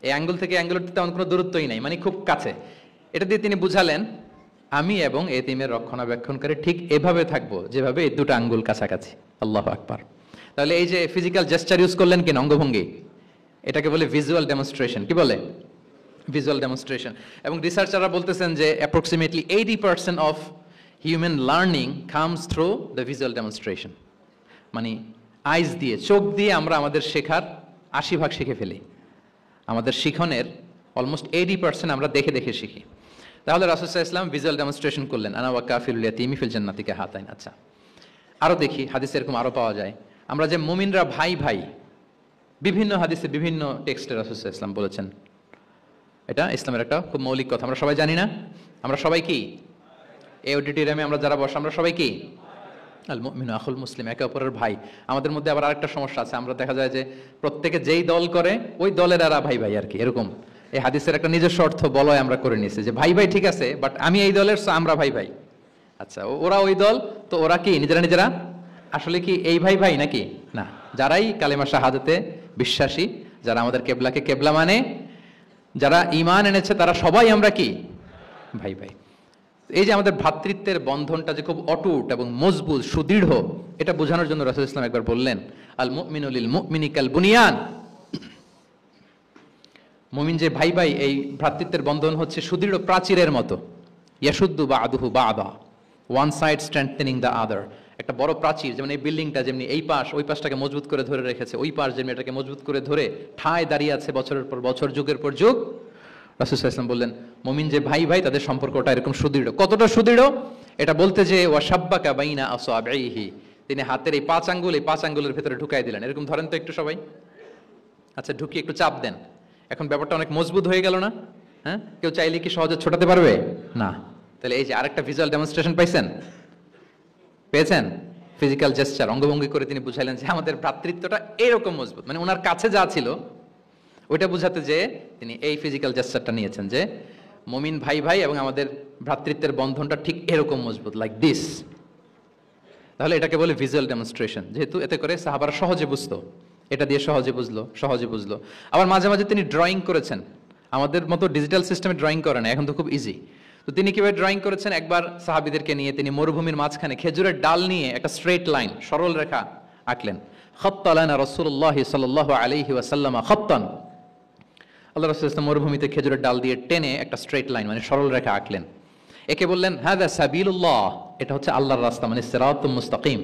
এই আঙ্গুল থেকে আঙ্গুলের তেমন কোনো দূরত্বই নাই, মানে খুব কাছে। এটা দিয়ে তিনি বুঝালেন আমি এবং এতিমের রক্ষণাবেক্ষণকারী ঠিক এভাবে থাকবো যেভাবে এই দুটো আঙ্গুল কাছাকাছি। আল্লাহু আকবার। তাহলে এই যে ফিজিক্যাল জেস্টার ইউজ করলেন কিনা, অঙ্গভঙ্গি, এটাকে বলে ভিজুয়াল ডেমনস্ট্রেশন। কি বলে? Visual demonstration. এবং রিসার্চাররা বলতেছেন যে approximately 80% of human learning comes through the visual demonstration. মানে আইজ দিয়ে, চোখ দিয়ে আমরা আমাদের শেখার 80% শিখে ফেলি। আমাদের শিখনের অলমোস্ট 80% আমরা দেখে দেখে শিখি। তাহলে রাসূল সাল্লাল্লাহু আলাইহি ওয়াসাল্লাম ভিজুয়াল ডেমনস্ট্রেশন করলেন, আনা ওয়া কাফিলুল ইয়াতীমি ফিল জান্নাতি কাহাতাইন। আচ্ছা, আরো দেখি হাদিসে এরকম আরো পাওয়া যায়। আমরা যে মুমিনরা ভাই ভাই, বিভিন্ন হাদিসে বিভিন্ন টেক্সটে রাসূল সাল্লাল্লাহু আলাইহি ওয়াসাল্লাম বলেছেন। এটা ইসলামের একটা খুব মৌলিক কথা, আমরা সবাই জানি না? আমরা সবাই কি এই অডিটোরিয়ামে আমরা যারা বসে আমরা সবাই কি? আল মুমিনু আখুল মুসলিম, একে অপরের ভাই। আমাদের মধ্যে আবার আরেকটা সমস্যা আছে, আমরা দেখা যায় যে প্রত্যেকে যেই দল করে ওই দলের এরা ভাই ভাই আর কি, এরকম। এই হাদিসের একটা নিজস্ব অর্থ বলয় আমরা করে নিয়েছি যে ভাই ভাই ঠিক আছে, বাট আমি এই দলের, আমরা ভাই ভাই। আচ্ছা, ওরা ওই দল, তো ওরা কি নিজেরা নিজেরা আসলে কি এই ভাই ভাই নাকি? না, যারাই কালেমা শাহাদাতে বিশ্বাসী, যারা আমাদের কেবলাকে কেবলা মানে, যারা ঈমান এনেছে, তারা সবাই আমরা কি ভাই ভাই। এই যে আমাদের ভ্রাতৃত্বের বন্ধনটা যে খুব অটুট এবং মজবুত সুদৃঢ়, এটা বোঝানোর জন্য রাসূল ইসলাম একবার বললেন আল মুমিনু লিল মুমিনি কাল বুনিয়ান। মুমিন যে ভাই ভাই, এই ভ্রাতৃত্বের বন্ধন হচ্ছে সুদৃঢ় প্রাচীরের মতো। ইয়াশুদ্দু বা'দুহু বা'দা, one side strengthening the other. একটা বড় প্রাচীর, যেমন এই বিল্ডিংটা যেমনি এই পাশ ওই পাশটাকে মজবুত করে ধরে রেখেছে, ওই পাশ যেমনি এটাকে মজবুত করে ধরে ঠায় দাঁড়িয়ে আছে বছরের পর বছর, যুগের পর যুগ। রাসূল সাল্লাল্লাহু আলাইহি ওয়াসাল্লাম বললেন মুমিন যে ভাই ভাই, তাদের সম্পর্কটা এরকম সুদৃঢ়। কতটা সুদৃঢ় এটা বলতে যে ওয়াশাব্বাকা বাইনা আসাবিহি, তিনি হাতের এই 5 আঙ্গুল, এই 5 আঙ্গুলের ভিতরে ঢুকাই দিলেন। এরকম ধরেন তো একটু সবাই। আচ্ছা, ঢুকিয়ে একটু চাপ দেন। এখন ব্যাপারটা অনেক মজবুত হয়ে গেল না? হ্যাঁ, কেউ চাইলে কি সহজে ছোটাতে পারবে? না। তাহলে এই যে আরেকটা ভিজুয়াল ডেমনস্ট্রেশন পাইছেন, পেয়েছেন? ফিজিক্যাল জেস্টার, অঙ্গভঙ্গি করে তিনি বুঝাইলেন যে আমাদের ভ্রাতৃত্বটা এরকম মজবুত। মানে ওনার কাছে যা ছিল ওইটা বুঝাতে যে তিনি এই ফিজিক্যাল জেস্টারটা নিয়েছেন যে মুমিন ভাই ভাই এবং আমাদের ভ্রাতৃত্বের বন্ধনটা ঠিক এরকম মজবুত, লাইক দিস। তাহলে এটাকে বলে ভিজুয়াল ডেমনস্ট্রেশন, যেহেতু এতে করে সাহাবারা সহজে বুঝতো, এটা দিয়ে সহজে বুঝলো। আবার মাঝে মাঝে তিনি ড্রয়িং করেছেন, আমাদের মতো ডিজিটাল সিস্টেমে ড্রয়িং করে না, এখন তো খুব ইজি। তো তিনি কিভাবে ড্রয়িং করেছেন, একবার সাহাবীদেরকে নিয়ে তিনি মরুভূমির মাঝখানে খেজুরের ডাল নিয়ে একটা স্ট্রেট লাইন, সরল রেখা আঁকলেন। খাত্তা লানা রাসূলুল্লাহ সাল্লাল্লাহু আলাইহি ওয়াসাল্লাম খাত্তান, আল্লাহ রাসূল সাল্লাল্লাহু মরুভূমিতে খেজুরের ডাল দিয়ে টেনে একটা স্ট্রেট লাইন, মানে সরল রেখা আঁকলেন। একে বললেন হাদা সাবিলুল্লাহ, এটা হচ্ছে আল্লাহর রাস্তা, মানে সিরাতুল মুস্তাকিম।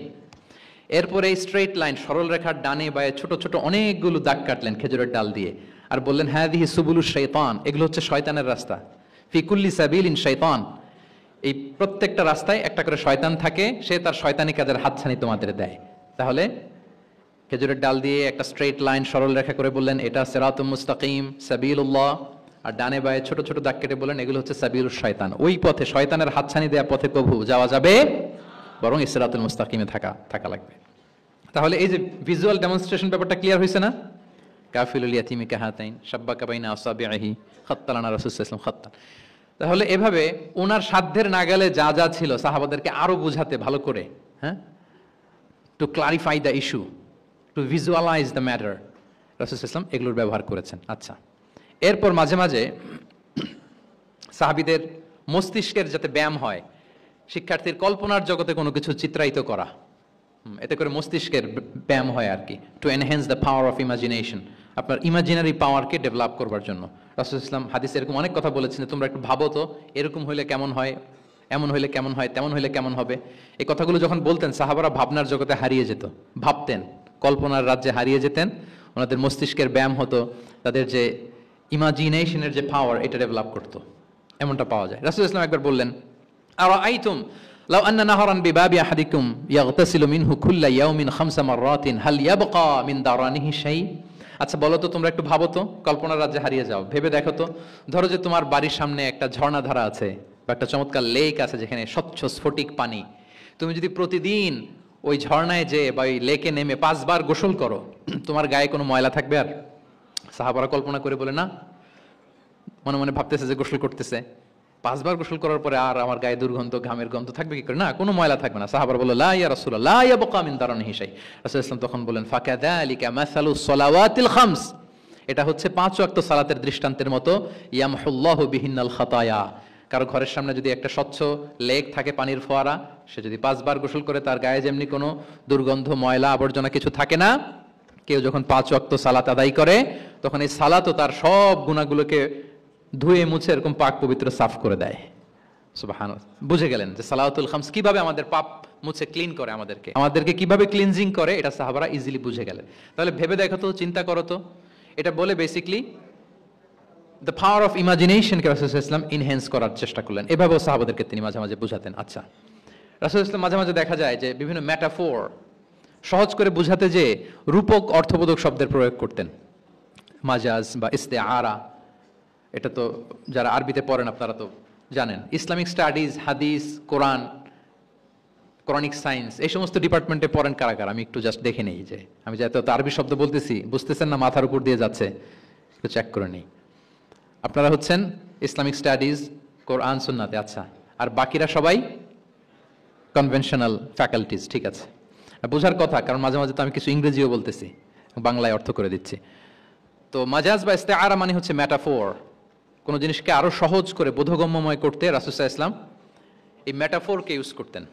এরপরে এই স্ট্রেট লাইন, সরল রেখার ডানে বায়ে ছোট ছোট অনেকগুলো দাগ কাটলেন খেজুরের ডাল দিয়ে, আর বললেন হাদিহি সুবুলুশ শাইতান, এগুলো হচ্ছে শয়তানের রাস্তা। ফি কুল্লি সাবিলিন শাইতান, এই প্রত্যেকটা রাস্তায় একটা করে শয়তান থাকে, সে তার শয়তানি কাজের হাতছানি তোমাদের দেয়। তাহলে খেজুরের ডাল দিয়ে একটা স্ট্রেট লাইন সরল রেখা করে বললেন এটা সিরাতুল মুস্তাকিম সাবিলুল্লাহ, আর ডানে বায়ে ছোট ছোট দাগ কেটে বললেন এগুলো হচ্ছে সাবিলুশ শয়তান। ওই পথে, শয়তানের হাতছানি দেয়া পথে কবু যাওয়া যাবে, বরং সিরাতুল মুস্তাকিমে থাকা লাগবে। তাহলে এই যে ভিজুয়াল ডেমনস্ট্রেশন ব্যাপারটা ক্লিয়ার হয়েছে না? কাফিলুল ইয়াতীমি কাহাতাইন শাব্বাকা বাইনা আসাবিহি খাত্তালানা রাসূল সাল্লাল্লাহু আলাইহি ওয়াসাল্লাম খাত্তান। তাহলে এভাবে ওনার সাধ্যের নাগালে যা যা ছিল সাহাবাদেরকে আরো বুঝাতে ভালো করে, হ্যাঁ, to clarify the issue, to visualise the matter, রাসূল সাল্লাল্লাহু আলাইহি ওয়াসাল্লাম এগুলোর ব্যবহার করেছেন। আচ্ছা, এরপর মাঝে মাঝে সাহাবীদের মস্তিষ্কের যাতে ব্যায়াম হয়, শিক্ষার্থীর কল্পনার জগতে কোনো কিছু চিত্রায়িত করা, এতে করে মস্তিষ্কের ব্যায়াম হয় আর কি, to enhance the power of imagination, আপনার ইমাজিনারি পাওয়ারকে ডেভেলপ করবার জন্য। রাসূল ইসলাম হাদিসে এরকম অনেক কথা বলেছেন, তোমরা একটু ভাবো তো, এরকম হইলে কেমন হয়, এমন হইলে কেমন হয়, তেমন হইলে কেমন হবে। এই কথাগুলো যখন বলতেন সাহাবারা ভাবনার জগতে হারিয়ে যেত, ভাবতেন, কল্পনার রাজ্যে হারিয়ে যেতেন, ওনাদের মস্তিষ্কের ব্যায়াম হতো, তাদের যে ইমাজিনেশনের যে পাওয়ার এটা ডেভেলপ করতো, এমনটা পাওয়া যায়। রাসূল ইসলাম একবার বললেন আরাআইতুম লাউ আন্না নাহরান বিবাবি আহাদিকুম ইয়াগতাসিলু মিনহু কুল্লা ইয়াউমিন 5 মাররাতিন হাল ইয়াবকা মিন দারানিহি শাই। আচ্ছা বলো তো, তোমরা একটু ভাবো তো, কল্পনার রাজ্যে হারিয়ে যাও, ভেবে দেখো তো, ধরো যে তোমার বাড়ির সামনে একটা ঝর্ণাধারা আছে বা একটা চমৎকার লেক আছে যেখানে স্বচ্ছ স্ফটিক পানি, তুমি যদি প্রতিদিন ওই ঝর্ণায় যে বা ওই লেকে নেমে 5 বার গোসল করো, তোমার গায়ে কোনো ময়লা থাকবে? আর সাহাবারা কল্পনা করে বলে না, মনে মনে ভাবতেছে যে গোসল করতেছে, 5 বার গোসল করার পরে আর আমার গায়ে দুর্গন্ধ, ঘামের গন্ধ থাকবে কি করে? না, কোনো ময়লা থাকবে না। সাহাবারা বলল লা ইয়া রাসূলুল্লাহ লা ইয়াবকা মিন দারানিহি শাই। রাসূল সাল্লাল্লাহু আলাইহি ওয়াসাল্লাম তখন বলেন ফাকাযালিকা মাসালুস সালাওয়াতিল খামস, এটা হচ্ছে 5 ওয়াক্ত সালাতের দৃষ্টান্তের মতো, ইয়ামহুল্লাহু বিহিন্নাল খাতায়া। কারো ঘরের সামনে যদি একটা স্বচ্ছ লেক থাকে, পানির ফোয়ারা, সে যদি 5 বার গোসল করে, তার গায়ে যেমনি কোনো দুর্গন্ধ, ময়লা, আবর্জনা কিছু থাকে না। কেউ যখন 5 ওয়াক্ত সালাত আদায় করে, তখন এই সালাতও তার সব গুনাহগুলোকে ধুয়ে মুছে এরকম পাক পবিত্র সাফ করে দেয়। সুবহানাল্লাহ। বুঝে গেলেন যে সালাওয়াতুল খামস কিভাবে আমাদের পাপ মুছে ক্লিন করে, আমাদেরকে কিভাবে ক্লিনজিং করে, এটা সাহাবারা ইজিলি বুঝে গেলেন। তাহলে ভেবে দেখো তো, চিন্তা করো তো, এটা বলে বেসিকলি দ্য পাওয়ার অফ ইমাজিনেশনকে রাসূল সাল্লাল্লাহু আলাইহি ওয়াসাল্লাম এনহ্যান্স করার চেষ্টা করলেন। এভাবেও সাহাবাদেরকে তিনি মাঝে মাঝে বুঝাতেন। আচ্ছা, রাসূল সাল্লাল্লাহু আলাইহি ওয়াসাল্লাম মাঝে মাঝে দেখা যায় যে বিভিন্ন মেটাফোর, সহজ করে বুঝাতে যে রূপক অর্থবোধক শব্দের প্রয়োগ করতেন। মাজাজ বা ইস্তেআরা, এটা তো যারা আরবিতে পড়েন আপনারা তো জানেন। ইসলামিক স্টাডিজ, হাদিস, কোরআন, কোরআনিক সায়েন্স, এই সমস্ত ডিপার্টমেন্টে পড়েন কারা কারা? আমি একটু জাস্ট দেখে নেই, যে আমি যাতে আরবি শব্দ বলতেছি বুঝতেছেন না, মাথার উপর দিয়ে যাচ্ছে, একটু চেক করে নেই। আপনারা হচ্ছেন ইসলামিক স্টাডিজ, কোরআন, সুন্নাতে। আচ্ছা, আর বাকিরা সবাই কনভেনশনাল ফ্যাকাল্টিজ। ঠিক আছে, বোঝার কথা, কারণ মাঝে মাঝে তো আমি কিছু ইংরেজিও বলতেছি, বাংলায় অর্থ করে দিচ্ছি। তো মাজাজ বা ইস্তেআরা মানে হচ্ছে মেটাফোর, কোনো জিনিসকে আরো সহজ করে বোধগম্যময় করতে রাসূল সাল্লাল্লাহু আলাইহি ওয়াসাল্লাম এই মেটাফোরকে ইউজ করতেন।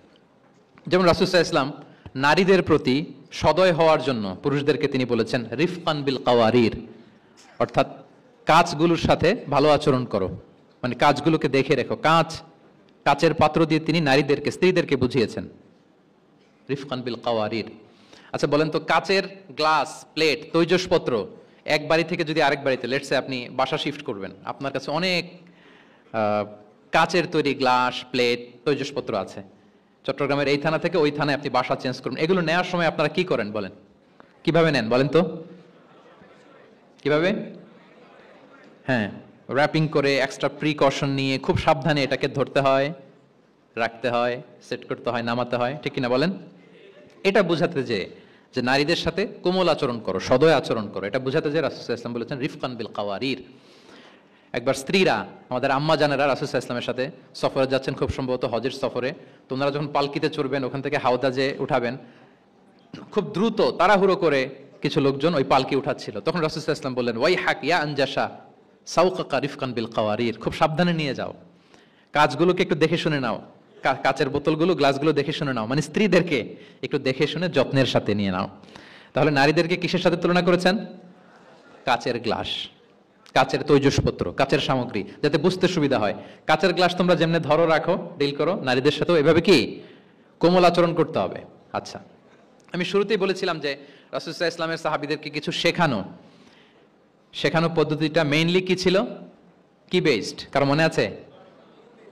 যেমন রাসূল সাল্লাল্লাহু আলাইহি ওয়াসাল্লাম নারীদের প্রতি সদয় হওয়ার জন্য পুরুষদেরকে তিনি বলেছেন রিফকান বিল কাওয়ারির, অর্থাৎ কাঁচগুলোর সাথে ভালো আচরণ করো, মানে কাঁচগুলোকে দেখে রেখো। কাঁচের পাত্র দিয়ে তিনি নারীদেরকে, স্ত্রীদেরকে বুঝিয়েছেন রিফকান বিল কাওয়ারির। আচ্ছা বলেন তো, কাচের গ্লাস, প্লেট, তৈজসপত্র এক বাড়ি থেকে যদি আরেক বাড়িতে, লেটসে আপনি বাসা শিফট করবেন, আপনার কাছে অনেক কাচের তৈরি গ্লাস, প্লেট, তৈজসপত্র আছে। চট্টগ্রামের এই থানা থেকে ওই থানায় আপনি বাসা চেঞ্জ করবেন, এগুলো নেওয়ার সময় আপনারা কি করেন বলেন? কিভাবে নেন বলেন তো? কিভাবে? হ্যাঁ, র্যাপিং করে, এক্সট্রা প্রিকশন নিয়ে, খুব সাবধানে এটাকে ধরতে হয়, রাখতে হয়, সেট করতে হয়, নামাতে হয়, ঠিক কিনা বলেন? এটা বোঝাতে যে নারীদের সাথে কোমল আচরণ করো, সদয় আচরণ করো, এটা বোঝাতে যে রাসূল সাল্লাল্লাহু আলাইহি ওয়াসাল্লাম বলেছেন রিফকান বিল কাওয়ারির। একবার স্ত্রীরা, আমাদের আম্মা জানেরা রাসূল সাল্লাল্লাহু আলাইহি ওয়াসাল্লামের সাথে সফরে যাচ্ছেন, খুব সম্ভবত হজের সফরে। তোমরা যখন পালকিতে চড়বেন, ওখান থেকে হাওদাজে উঠাবেন, খুব দ্রুত তাড়াহুড়ো করে কিছু লোকজন ওই পালকি উঠাচ্ছিল। তখন রাসূল সাল্লাল্লাহু আলাইহি ওয়াসাল্লাম বললেন, ওয়াই হাক ইয়া আনজাসা সাউকাকা রিফকান বিল কাওয়ারির, খুব সাবধানে নিয়ে যাও, কাজগুলোকে একটু দেখে শুনে নাও, কাচের বোতলগুলো, গ্লাসগুলো দেখে শুনে নাও, মানে স্ত্রীদেরকে একটু দেখে শুনে যত্নের সাথে নিয়ে নাও। তাহলে নারীদেরকে কিসের সাথে তুলনা করেছেন? কাচের গ্লাস, কাচের তৈজসপত্র, কাচের সামগ্রী, যাতে বুঝতে সুবিধা হয়। কাচের গ্লাস তোমরা যেমনি ধরো, রাখো, ডিল করো, নারীদের সাথেও এভাবে কি কোমল আচরণ করতে হবে। আচ্ছা, আমি শুরুতেই বলেছিলাম যে রাসূল সাল্লাল্লাহু আলাইহি ওয়াসাল্লামের সাহাবীদেরকে কিছু শেখানো পদ্ধতিটা মেইনলি কি ছিল? কি বেসড? কারো মনে আছে?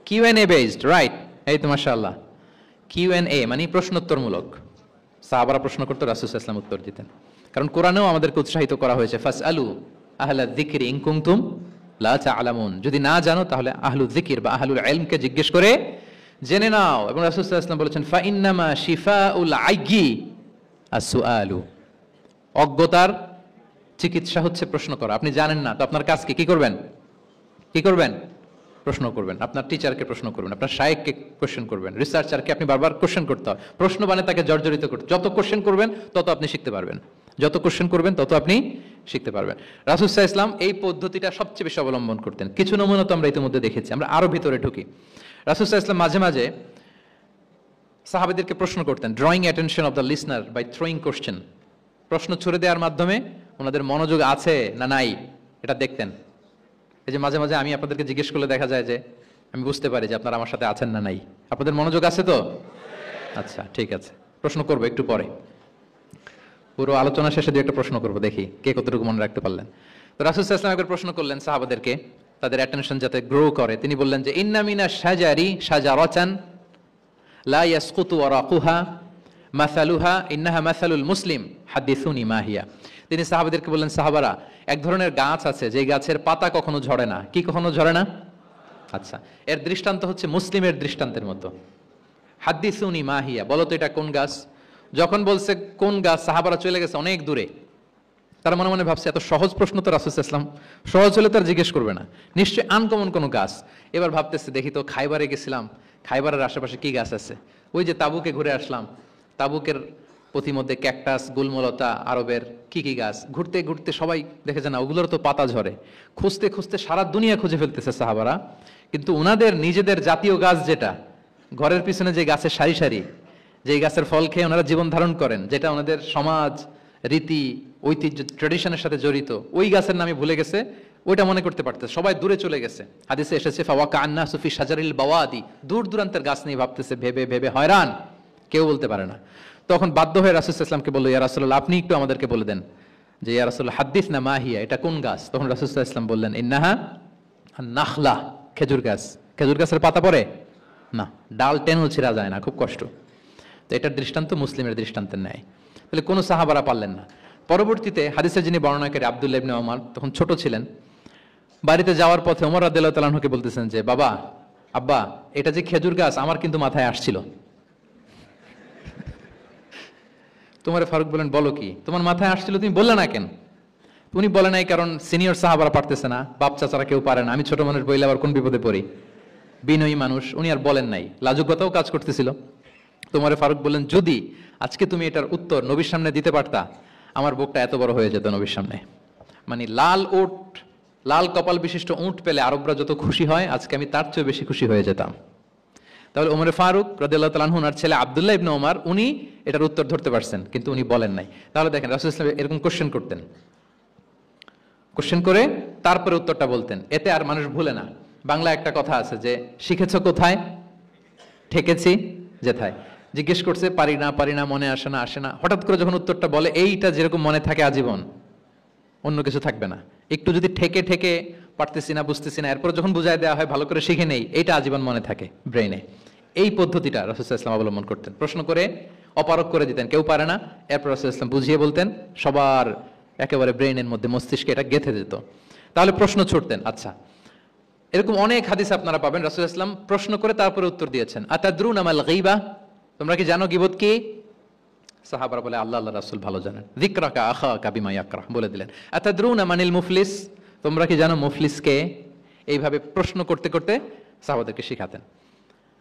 QnA based, right? এই তো মাশাআল্লাহ, কিউএনএ মানে প্রশ্নোত্তরমূলক। সাহাবারা প্রশ্ন করতো, রাসূল সাল্লাল্লাহু আলাইহি ওয়াসাল্লাম উত্তর দিতেন। কারণ কোরআনেও আমাদেরকে উৎসাহিত করা হয়েছে, ফাসআলু আহলা যিকরি ইন কুনতুম লা তা'লামুন, যদি না জানো তাহলে আহলু যিকির বা আহলুল ইলমকে জিজ্ঞেস করে জেনে নাও। এবং রাসূল সাল্লাল্লাহু আলাইহি ওয়াসাল্লাম বলেছেন, ফা ইন্নামা শিফাউল আইয়ি আস-সুআলু, অজ্ঞতার চিকিৎসা হচ্ছে প্রশ্ন করা। আপনি জানেন না তো আপনার কাজ কি করবেন? প্রশ্ন করবেন। আপনার টিচারকে প্রশ্ন করবেন, আপনার শায়েখকে কোশ্চেন করবেন, রিসার্চারকে আপনি বারবার কোশ্চেন করতে হয়। প্রশ্ন মানে তাকে জর্জরিত করতে, যত কোশ্চেন করবেন তত আপনি শিখতে পারবেন, যত কোশ্চেন করবেন তত আপনি শিখতে পারবেন। রাসূল সাল্লাল্লাহু আলাইহি ওয়াসাল্লাম এই পদ্ধতিটা সবচেয়ে বেশি অবলম্বন করতেন। কিছু নমুনা তো আমরা ইতিমধ্যে দেখেছি। আমরা আরো ভিতরে ঢুকি। রাসূল সাল্লাল্লাহু আলাইহি ওয়াসাল্লাম মাঝে মাঝে সাহাবাদেরকে প্রশ্ন করতেন, drawing attention of the listener by throwing question, প্রশ্ন ছুড়ে দেওয়ার মাধ্যমে ওনাদের মনোযোগ আছে না নাই এটা দেখতেন। এই যে মাঝে মাঝে আমি আপনাদেরকে জিজ্ঞেস করলে দেখা যায় যে আমি বুঝতে পারি যে আপনারা আমার সাথে আছেন না নাই, আপনাদের মনোযোগ আছে তো? আচ্ছা, ঠিক আছে, প্রশ্ন করবো একটু পরে, পুরো আলোচনা শেষে দিয়ে একটা প্রশ্ন করবো, দেখি কে কতটুকু মনে রাখতে পারলেন। তো রাসূল সাল্লাল্লাহু আলাইহি ওয়াসাল্লাম একবার প্রশ্ন করলেন সাহাবাদেরকে, তাদের অ্যাটেনশন যাতে গ্রো করে। তিনি বললেন যে ইন্না মিনা শাজারি শাজারাতান লা ইয়াসকুতু ওয়ারাকুহা মাসালুহা ইন্নাহা মাসালুল মুসলিম হাদিসুনি মা হিয়া। তিনি সাহাবাদেরকে বললেন, সাহাবারা, এক ধরনের গাছ আছে যে গাছের পাতা কখনো ঝরে না। কি কখনো ঝরে না? আচ্ছা, এর দৃষ্টান্ত হচ্ছে মুসলিমের দৃষ্টান্তের মতো। হাদিসুনি মা হিয়া, বলো তো এটা কোন গাছ? যখন বলছে কোন গাছ, সাহাবারা চলে গেছে অনেক দূরে। তারা মনে মনে ভাবছে এত সহজ প্রশ্ন তো রাসূল সাল্লাল্লাহু আলাইহি ওয়াসাল্লাম সহজ হলে তার জিজ্ঞেস করবে না, নিশ্চয়ই আনকমন কোনো গাছ। এবার ভাবতেছে, দেখি তো খাইবারে গেছিলাম, খাইবারের আশেপাশে কি গাছ আছে। ওই যে তাবুকে ঘুরে আসলাম, তাবুকের পথিমধ্যে ক্যাকটাস, গুলমলতা, আরবের কি কি গাছ, ঘুরতে ঘুরতে সবাই দেখেছে না ওগুলোর তো পাতা ঝরে, খুঁজতে খুঁজতে সারা দুনিয়া খুঁজে ফেলতেছে সাহাবারা, কিন্তু ওনাদের নিজেদের জাতীয় গাছ যেটা ঘরের পিছনে যে গাছের সারি সারি, যে গাছের ফল খেয়ে ওনারা জীবন ধারণ করেন, যেটা ওনাদের সমাজ রীতি ঐতিহ্য ট্রেডিশনের সাথে জড়িত, ওই গাছের নামে ভুলে গেছে, ওইটা মনে করতে পারতেছে, সবাই দূরে চলে গেছে। হাদিসে এসেছে ফাওয়াকা আন্না সুফি শাজারিল বাওয়াদি, দূর দূরান্তের গাছ নিয়ে ভাবতেছে, ভেবে ভেবে হয়রান, কেউ বলতে পারে না। তখন বাধ্য হয়ে রাসূল সাল্লাল্লাহু আলাইহি ওয়াসাল্লামকে বলল, ইয়া রাসূলুল্লাহ আপনি একটু আমাদেরকে বলে দেন যে ইয়া রাসূলুল্লাহ হাদিস না মাহিয়া, এটা কোন গাছ? তখন রাসূল সাল্লাল্লাহু আলাইহি ওয়াসাল্লাম বললেন ইন্নাহা নাখলা, খেজুর গাছ। খেজুর গাছের পাতা পড়ে না, ডাল টেনেও ছিঁড়া যায় না, খুব কষ্ট। তো এটার দৃষ্টান্ত মুসলিমের দৃষ্টান্তের ন্যায়। তাহলে কোনো সাহাবারা পারলেন না। পরবর্তীতে হাদিসের যিনি বর্ণনাকারী আব্দুল্লাহ ইবনে ওমর তখন ছোট ছিলেন, বাড়িতে যাওয়ার পথে ওমর রাদিয়াল্লাহু তাআলা আনহুকে বলতেছেন যে বাবা, আব্বা, এটা যে খেজুর গাছ আমার কিন্তু মাথায় আসছিল। তোমার ফারুক বলেন বলো কি, তোমার মাথায় আসছিল, তুমি বললে না কেন? উনি বলে নাই কারণ সিনিয়র সাহাবারা পারতেছে না, বাপ চাচারা কেউ পারে না, আমি ছোট মানুষ বইলে আবার কোন বিপদে পড়ি, বিনয়ী মানুষ, উনি আর বলেন নাই, লাজুকতাও কাজ করতেছিল। তোমার ফারুক বললেন যদি আজকে তুমি এটার উত্তর নবীর সামনে দিতে পারতা, আমার বুকটা এত বড় হয়ে যেত নবীর সামনে। মানে লাল উট, লাল কপাল বিশিষ্ট উট পেলে আরবরা যত খুশি হয়, আজকে আমি তার চেয়ে বেশি খুশি হয়ে যেতাম। তাহলে ওমর ফারুক রাদিয়াল্লাহু তাআলা আনহু ওনার ছেলে আব্দুল্লাহ ইবনে ওমর, উনি এটার উত্তর ধরতে পারছেন, কিন্তু উনি বলেন নাই। তাহলে দেখেন রাসূল সাল্লাল্লাহু আলাইহি ওয়াসাল্লাম এরকম কোশ্চেন করতেন, কোশ্চেন করে তারপরে উত্তরটা বলতেন, এতে আর মানুষ ভুলে না। বাংলা একটা কথা আছে যে শিখেছ কোথায়, ঠেকেছি যেথায়। জিজ্ঞেস করছে পারি না, মনে আসে না, হঠাৎ করে যখন উত্তরটা বলে, এইটা যেরকম মনে থাকে আজীবন, অন্য কিছু থাকবে না। একটু যদি ঠেকে ঠেকে পারতেছি না, বুঝতেছি না, এরপর যখন বুঝাই দেওয়া হয়, ভালো করে শিখে নেই, এইটা আজীবন মনে থাকে ব্রেইনে। এই পদ্ধতিটা রাসূল সাল্লাল্লাহু আলাইহি ওয়াসাল্লাম অবলম্বন করতেন। প্রশ্ন করে অপারগ করে দিতেন, কেউ পারে না, এরপর রাসূল সাল্লাল্লাহু আলাইহি ওয়াসাল্লাম বুঝিয়ে বলতেন, সবার একেবারে ব্রেইনের মধ্যে, মস্তিষ্কে এটা গেঁথে যেত। তাহলে প্রশ্ন ছুটতেন। আচ্ছা, এরকম অনেক হাদিস আপনারা পাবেন রাসূল সাল্লাল্লাহু আলাইহি ওয়াসাল্লাম প্রশ্ন করে তারপরে উত্তর দিয়েছেন। আতাদরুনা মাল গীবা, তোমরা কি জানো গীবত কি? সাহাবারা বলে আল্লাহ রাসূল ভালো জানেন। যিকরাকা আখাকা বিমা ইয়াকরাহ, বলে দিলেন। আতাদরুনা মানিল মুফলিস, তোমরা কি জানো মুফলিস কে? এইভাবে প্রশ্ন করতে করতে সাহাবাদেরকে শিখাতেন।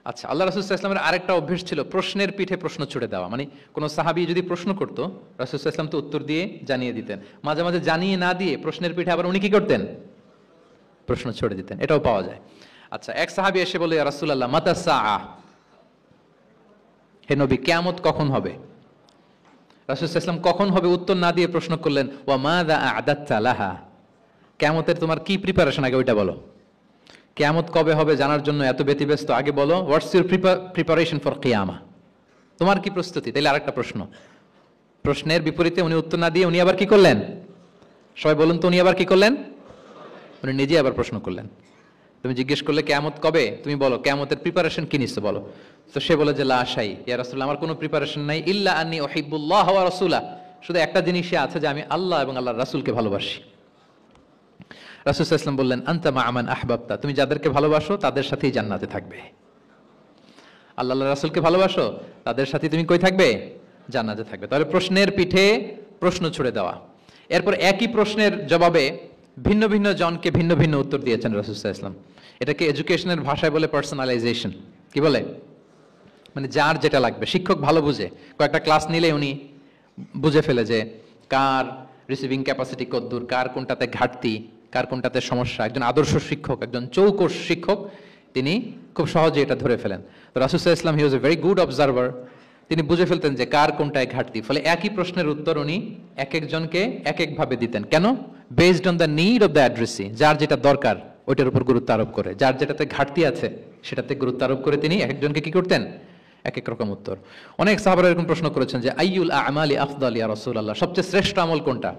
আচ্ছা, আল্লাহ রাসূল সাল্লাল্লাহু আলাইহি ওয়াসাল্লামের আরেকটা অভ্যাস ছিল প্রশ্নের পিঠে প্রশ্ন ছুড়ে দেওয়া। মানে কোন সাহাবী যদি প্রশ্ন করতো, রাসূল সাল্লাল্লাহু আলাইহি ওয়াসাল্লাম তো উত্তর দিয়ে জানিয়ে দিতেন। মাঝে মাঝে জানিয়ে না দিয়ে প্রশ্নের পিঠে আবার উনি কি করতেন? প্রশ্ন ছুড়ে দিতেন, এটাও পাওয়া যায়। আচ্ছা, এক সাহাবী এসে বলে, ইয়া রাসূলুল্লাহ মাতা সাআহ, হে নবী কিয়ামত কখন হবে? রাসূল সাল্লাল্লাহু আলাইহি ওয়াসাল্লাম কখন হবে উত্তর না দিয়ে প্রশ্ন করলেন, ওয়া মাযা আ'দাততা লাহা, কিয়ামতের তোমার কি প্রিপারেশন, আগে ওইটা বলো। কিয়ামত কবে হবে জানার জন্য এত ব্যতিব্যস্ত, আগে বলো হোয়াটস ইউর প্রিপারেশন ফর কিয়ামা, তোমার কি প্রস্তুতি? তাইলে আরেকটা প্রশ্ন। প্রশ্নের বিপরীতে উনি উত্তর না দিয়ে উনি আবার কি করলেন? সবাই বলুন তো, উনি আবার কি করলেন? উনি নিজে আবার প্রশ্ন করলেন। তুমি জিজ্ঞেস করলে কিয়ামত কবে, তুমি বলো কিয়ামতের প্রিপারেশন কি নিচ্ছ বলো। তো সে বলে যে লা শাই ইয়া রাসূলুল্লাহ, আমার কোনো প্রিপারেশন নাই, ইল্লা আন্নী উহিব্বুল্লাহ ওয়া রাসূলা, শুধু একটা জিনিসই আছে যে আমি আল্লাহ এবং আল্লাহর রাসূলকে ভালোবাসি। রাসূল সাল্লাল্লাহু আলাইহি ওয়াসাল্লাম বললেন, আনতা মা আমান আহবাবতা, তুমি যাদেরকে ভালোবাসো তাদের সাথেই জান্নাতে থাকবে। আল্লাহ আল্লাহর রাসূলকে ভালোবাসো, তাদের সাথে তুমি কই থাকবে? জান্নাতে থাকবে। তাহলে প্রশ্নের পিঠে প্রশ্ন ছুড়ে দেওয়া। এরপর একই প্রশ্নের জবাবে ভিন্ন ভিন্ন জনকে ভিন্ন ভিন্ন উত্তর দিয়েছেন রাসূল সাল্লাল্লাহু আলাইহি ওয়াসাল্লাম। এটাকে এডুকেশনের ভাষায় বলে পার্সোনালাইজেশন। কি বলে? মানে যার যেটা লাগবে। শিক্ষক ভালো বুঝে, কয়েকটা ক্লাস নিলে উনি বুঝে ফেলে যে কার রিসিভিং ক্যাপাসিটি কতদূর, কার কোনটাতে ঘাটতি, কার কোনটাতে সমস্যা। একজন আদর্শ শিক্ষক, একজন চৌকস শিক্ষক, তিনি খুব সহজে এটা ধরে ফেলেন। তো রাসূল সাল্লাল্লাহু আলাইহি ওয়াসাল্লাম হি was a very good observer, তিনি বুঝে ফেলতেন যে কার কোনটায় ঘাটতি। ফলে একই প্রশ্নের উত্তর উনি এক একজনকে এক একভাবে দিতেন। কেন? Based on the need of the addressee, যার যেটা দরকার ওইটার উপর গুরুত্ব আরোপ করে, যার যেটাতে ঘাটতি আছে সেটাতে গুরুত্ব আরোপ করে তিনি এক একজনকে কি করতেন? এক এক রকম উত্তর। অনেক সাহাবারা এরকম প্রশ্ন করেছেন যে আইয়ুল আমালি আফদাল ইয়া রাসূলুল্লাহ, সবচেয়ে শ্রেষ্ঠ আমল কোনটা?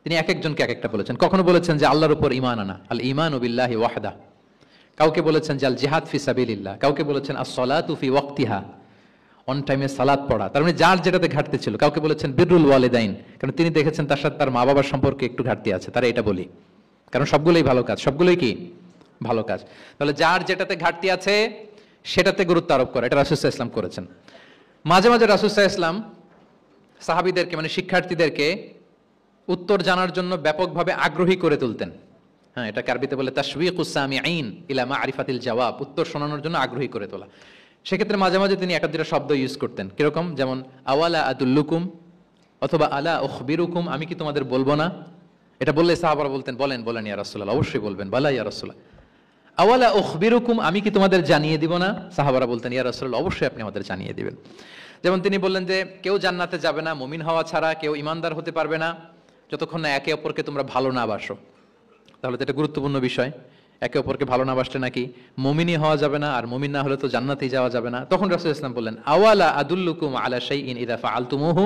তিনি এক একজনকে এক একটা বলেছেন। কখনো বলেছেন যে আল্লাহর উপর ঈমান আনা, আল ঈমানু বিল্লাহি ওয়াহদা। কাউকে বলেছেন যে আল জিহাদ ফি সাবিলিল্লাহ, কাউকে বলেছেন আস-সালাতু ফি ওয়াক্তিহা, অন টাইমে সালাত পড়া। তার মানে যার যেটাতে ঘাটতি ছিল। কাউকে বলেছেন বিররুল ওয়ালিদাইন, কারণ তিনি দেখেছেন তার সাথে তার মা বাবার সম্পর্কে একটু ঘাটতি আছে, তারা এটা বলি, কারণ সবগুলোই ভালো কাজ, সবগুলোই কি ভালো কাজ। তাহলে যার যেটাতে ঘাটতি আছে সেটাতে গুরুত্ব আরোপ করে, এটা রাসূল সাল্লাল্লাহু আলাইহি ওয়াসাল্লাম করেছেন। মাঝে মাঝে রাসূল সাল্লাল্লাহু আলাইহি ওয়াসাল্লাম সাহাবীদেরকে মানে শিক্ষার্থীদেরকে উত্তর জানার জন্য ব্যাপকভাবে আগ্রহী করে তুলতেন। হ্যাঁ, এটা আরবিতে বলে তাশওয়ীকুস সামিঈন ইলা মা'রিফাতিল জাওয়াব, উত্তর শোনানোর জন্য আগ্রহী করে তোলা। সেক্ষেত্রে মাঝে মাঝে তিনি একটা দুটা শব্দ ইউজ করতেন, কিরকম, যেমন আওয়ালা আদুল্লুকুম অথবা আলা উখবিরুকুম, আমি কি তোমাদের বলবো না। এটা বললে সাহাবারা বলতেন বলেন বলেন ইয়া রাসূলুল্লাহ, অবশ্যই বলবেন, বালা ইয়া রাসূলুল্লাহ। আওয়ালা উখবিরুকুম, আমি কি তোমাদের জানিয়ে দিব না। সাহাবারা বলতেন ইয়া রাসূলুল্লাহ, অবশ্যই আপনি আমাদের জানিয়ে দিবেন। যেমন তিনি বললেন যে কেউ জান্নাতে যাবে না মুমিন হওয়া ছাড়া, কেউ ইমানদার হতে পারবে না যতক্ষণ না একে অপরকে তোমরা ভালো না বাসো। তাহলে তো এটা গুরুত্বপূর্ণ বিষয়, একে অপরকে ভালো না বাসলে নাকি মুমিনই হওয়া যাবে না, আর মুমিন না হলে তো জান্নাতেই যাওয়া যাবে না। তখন রাসূল ইসলাম বললেন আওয়ালা আদুল্লুকুম আলা শাইইন ইযা ফাআলতুমুহু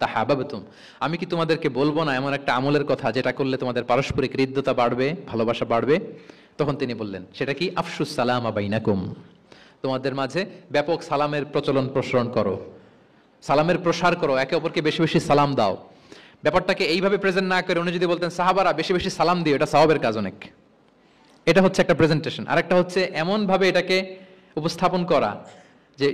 তাহাবাবতুম, আমি কি তোমাদেরকে বলবো না এমন একটা আমলের কথা যেটা করলে তোমাদের পারস্পরিক হৃদ্যতা বাড়বে, ভালোবাসা বাড়বে। তখন তিনি বললেন সেটা কি, আফশুস সালামা বাইনাকুম, তোমাদের মাঝে ব্যাপক সালামের প্রচলন প্রসারণ করো, সালামের প্রসার করো, একে অপরকে বেশি বেশি সালাম দাও। ব্যাপারটাকে এইভাবে প্রেজেন্ট না করে উনি যদি বলতেন সাহাবারা বেশি বেশি সালাম দিও, এটা সওয়াবের কাজ অনেক। এটা হচ্ছে একটা প্রেজেন্টেশন। আর একটা হচ্ছে এমন ভাবে এটাকে উপস্থাপন করা যে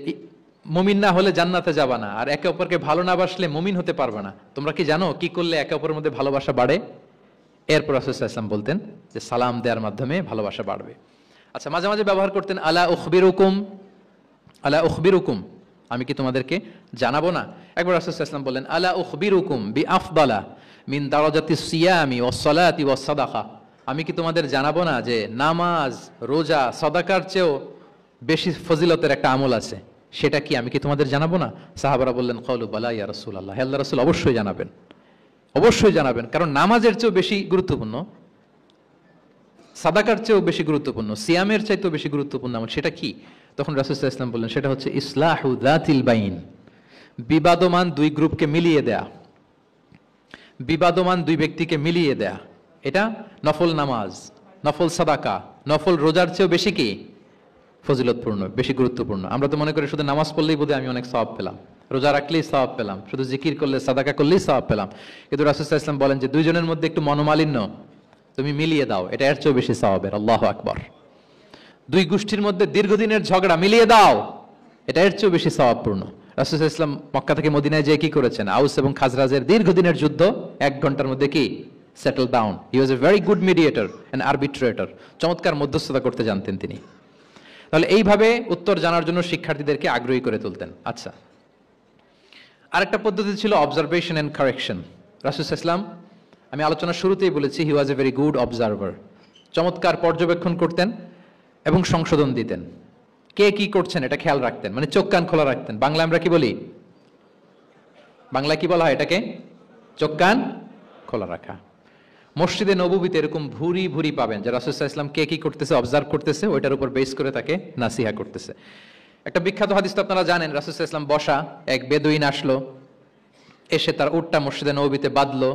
মুমিন না হলে জান্নাতে যাবা না, আর একে অপরকে ভালো না বাসলে মুমিন হতে পারবে না। তোমরা কি জানো কি করলে একে অপরের মধ্যে ভালোবাসা বাড়ে? এরপর রাসূল সাল্লাল্লাহু আলাইহি ওয়াসাল্লাম বলতেন যে সালাম দেওয়ার মাধ্যমে ভালোবাসা বাড়বে। আচ্ছা, মাঝে মাঝে ব্যবহার করতেন আলা উখবিরুকুম, আলা উখবিরুকুম, আমি কি তোমাদেরকে জানাবো না। একবার রাসূল সাল্লাল্লাহু আলাইহি ওয়াসাল্লাম বললেন আলা উখবিরুকুম বিআফদালা মিন দারাজাতিস সিয়ামি ওয়াস সালাতি ওয়াস সাদাকা, আমি কি তোমাদের জানাবো না যে নামাজ, রোজা, সাদাকার চেয়েও বেশি ফজিলতের একটা আমল আছে, সেটা কি, আমি কি তোমাদের জানাবো না। সাহাবারা বললেন ক্বালু বালা ইয়া রাসূলুল্লাহ, হে আল্লাহর রাসূল অবশ্যই জানাবেন, অবশ্যই জানাবেন, কারণ নামাজের চেয়েও বেশি গুরুত্বপূর্ণ, সাদাকার চেয়েও বেশি গুরুত্বপূর্ণ, সিয়ামের চাইতেও বেশি গুরুত্বপূর্ণ আমল, সেটা কি। তখন রাসূল সাল্লাল্লাহু আলাইহি ওয়াসাল্লাম বললেন সেটা হচ্ছে ইসলাহু যাতিল বাইন, বিবাদমান দুই গ্রুপকে মিলিয়ে দেয়া, বিবাদমান দুই ব্যক্তিকে মিলিয়ে দেয়া। এটা নফল নামাজ, নফল সাদাকা, নফল রোজার চেয়েও বেশি কি ফজিলতপূর্ণ, বেশি গুরুত্বপূর্ণ। আমরা তো মনে করি শুধু নামাজ পড়লেই বোধহয় আমি অনেক সওয়াব পেলাম, রোজা রাখলেই সওয়াব পেলাম, শুধু জিকির করলে সাদাকা করলেই সওয়াব পেলাম। কিন্তু রাসূল সাল্লাল্লাহু আলাইহি ওয়াসাল্লাম বলেন যে দুইজনের মধ্যে একটু মনোমালিন্য তুমি মিলিয়ে দাও, এটা এর চেয়েও বেশি সওয়াবের। আল্লাহু আকবার। দুই গোষ্ঠীর মধ্যে দীর্ঘদিনের ঝগড়া মিলিয়ে দাও, এটা এর চেয়েও বেশি সওয়াবপূর্ণ। রাসূল সাল্লাল্লাহু আলাইহি ওয়াসাল্লাম মক্কা থেকে মদিনায় যেয়ে কি করেছেন, আউস এবং খাজরাজের দীর্ঘদিনের যুদ্ধ 1 ঘন্টার মধ্যে কি settle down. He was a very good mediator and arbitrator, চমৎকার মধ্যস্থতা করতে জানতেন তিনি। তাহলে এইভাবে উত্তর জানার জন্য শিক্ষার্থীদেরকে আগ্রহী করে তুলতেন। আচ্ছা, আরেকটা পদ্ধতি ছিল অবজারভেশন এন্ড কারেকশন। রাসূল সাল্লাল্লাহু আলাইহি ওয়াসাল্লাম, আমি আলোচনার শুরুতেই বলেছি, হি was a very good observer, চমৎকার পর্যবেক্ষণ করতেন এবং সংশোধন দিতেন। কে কি করছেন এটা খেয়াল রাখতেন, মানে চোখ কান খোলা রাখতেন। বাংলা আমরা কি বলি, বাংলা কি বলা হয় এটাকে, চোখ কান খোলা রাখা। মসজিদে নববীতে এরকম ভুরি ভুরি পাবেন যে রাসূল সাল্লাল্লাহু আলাইহি ওয়াসাল্লাম কে কি করতেছে অবজার্ভ করতেছে, ওইটার উপর বেস করে তাকে নাসিহা করতেছে। একটা বিখ্যাত হাদিস তো আপনারা জানেন, রাসূল সাল্লাল্লাহু আলাইহি ওয়াসাল্লাম বসা, এক বেদুইন আসলো, এসে তার উটটা মসজিদে নববীতে বাঁধলো,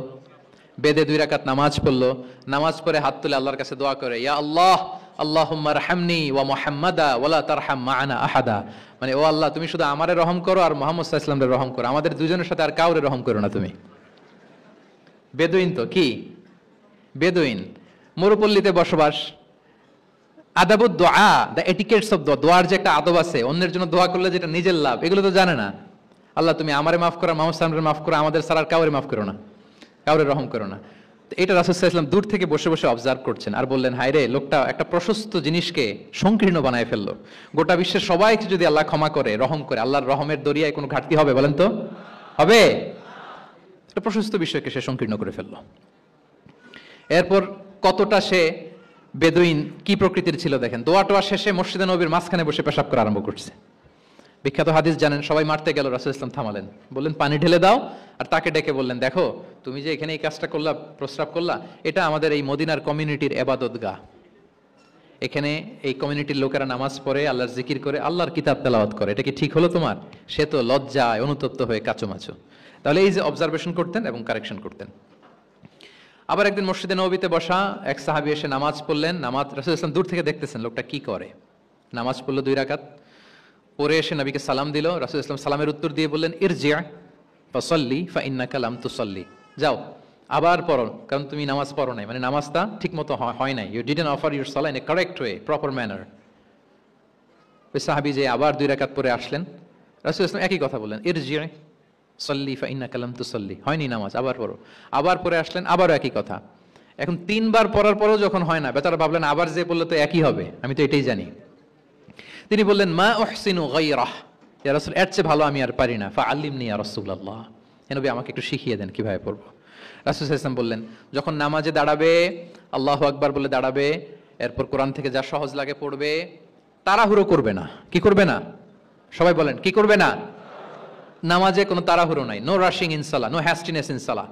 বেদে 2 রাকাত নামাজ পড়লো, নামাজ পড়ে হাত তুলে আল্লাহর কাছে দোয়া করে, ইয়া আল্লাহ আল্লাহুম্মা রহমনি ওয়া মুহাম্মাদা ওয়ালা তারহাম মা'ানা আহাদা, মানে ও আল্লাহ তুমি শুধু আমারে রহম করো আর মুহাম্মদ সাল্লাল্লাহু আলাইহি ওয়াসাল্লামকে রহম করো, আমাদের দুজনের সাথে আর কাউরে রহম করো না তুমি। বেদুইন তো কি, বেদুইন, মরুপল্লীতে বসবাস, আদাবুদ দোয়া, দ্য এটিকেটস অফ দোয়ার যে একটা আদব আছে, অন্যের জন্য দোয়া করলে যেটা নিজের লাভ, এগুলো তো জানে না। আল্লাহ তুমি আমারে মাফ করো, মুহাম্মদ সাল্লাল্লাহু আলাইহি ওয়াসাল্লামকে মাফ করো, আমাদের সারা আর কাউরে মাফ করো না, কাউরে রহম করো না। এটা রাসূল সাল্লাল্লাহু আলাইহি ওয়াসাল্লাম দূর থেকে বসে বসে অবজার্ভ করছেন আর বললেন, হায় রে, লোকটা একটা প্রশস্ত জিনিসকে সংকীর্ণ বানায় ফেললো। গোটা বিশ্বের সবাইকে যদি আল্লাহ ক্ষমা করে, রহম করে, আল্লাহর রহমের দরিয়ায় কোনো ঘাটতি হবে বলেন তো, হবে? একটা প্রশস্ত বিষয়কে সে সংকীর্ণ করে ফেললো। এরপর কতটা সে বেদুইন কি প্রকৃতির ছিল দেখেন, দোয়া টোয়া শেষে মসজিদে নববীর মাঝখানে বসে পেশাব করা আরম্ভ করছে। বিখ্যাত হাদিস জানেন, সবাই মারতে গেল, রাসূল ইসলাম থামালেন, বললেন পানি ঢেলে দাও, আর তাকে ডেকে বললেন, দেখো তুমি যে এখানে এই কাজটা করলা, প্রস্রাব করলা, এটা আমাদের এই মদিনার কমিউনিটির ইবাদতগাহ, এখানে এই কমিউনিটির লোকেরা নামাজ পড়ে, আল্লাহর জিকির করে, আল্লাহর কিতাব তেলাওয়াত করে, এটা কি ঠিক হলো তোমার? সে তো লজ্জায় অনুতপ্ত হয়ে কাচুমাচু। তাহলে এই যে অবজারভেশন করতেন এবং কারেকশন করতেন। আবার একদিন মসজিদে নববীতে বসা এক সাহাবী এসে নামাজ পড়লেন, নামাজ রাসূল ইসলাম দূর থেকে দেখতেছেন লোকটা কি করে, নামাজ পড়লো 2 রাকাত, পরে এসে নবীকে সালাম দিল। রাসূল ইসলাম সালামের উত্তর দিয়ে বললেন, ইরজি' ফাসাল্লি ফাইন্নাকা লাম তুসাল্লি, যাও আবার পড়ো, কারণ তুমি নামাজ পড়ো নাই, মানে নামাজটা ঠিক মতো হয় নাই, ইউ ডিডন্ট অফার ইউর সালাহ in a correct way, proper manner. ওই সাহাবী যে আবার 2 রাকাত পরে আসলেন, রাসূল ইসলাম একই কথা বললেন, ইরজি' সাল্লি ফাইন্নাকা লাম তুসাল্লি, হয়নি নামাজ, আবার পড়ো। আবার পরে আসলেন, আবারও একই কথা। এখন 3 বার পড়ার পরও যখন হয় না, বেচারা ভাবলেন আবার যে পড়লে তো একই হবে, আমি তো এটাই জানি। তিনি বললেন মা উহসিনু গায়রাহ, ইয়া রাসূল এর চেয়ে ভালো আমি আর পারি না, ফাআল্লিমনি ইয়া রাসূলুল্লাহ, হে নবী আমাকে একটু শিখিয়ে দেন কিভাবে পড়ব। রাসূল সাল্লাল্লাহু আলাইহি ওয়াসাল্লাম বললেন যখন নামাজে দাঁড়াবে আল্লাহু আকবার বলে দাঁড়াবে, এরপর কোরআন থেকে যা সহজ লাগে পড়বে, তাড়াহুড়ো করবে না। কি করবে না? সবাই বলেন কি করবে না? নামাজে কোনো তাড়াহুড়ো নাই, নো রাশিং ইন সালাহ, নো হ্যাস্টিনেস ইন সালাহ।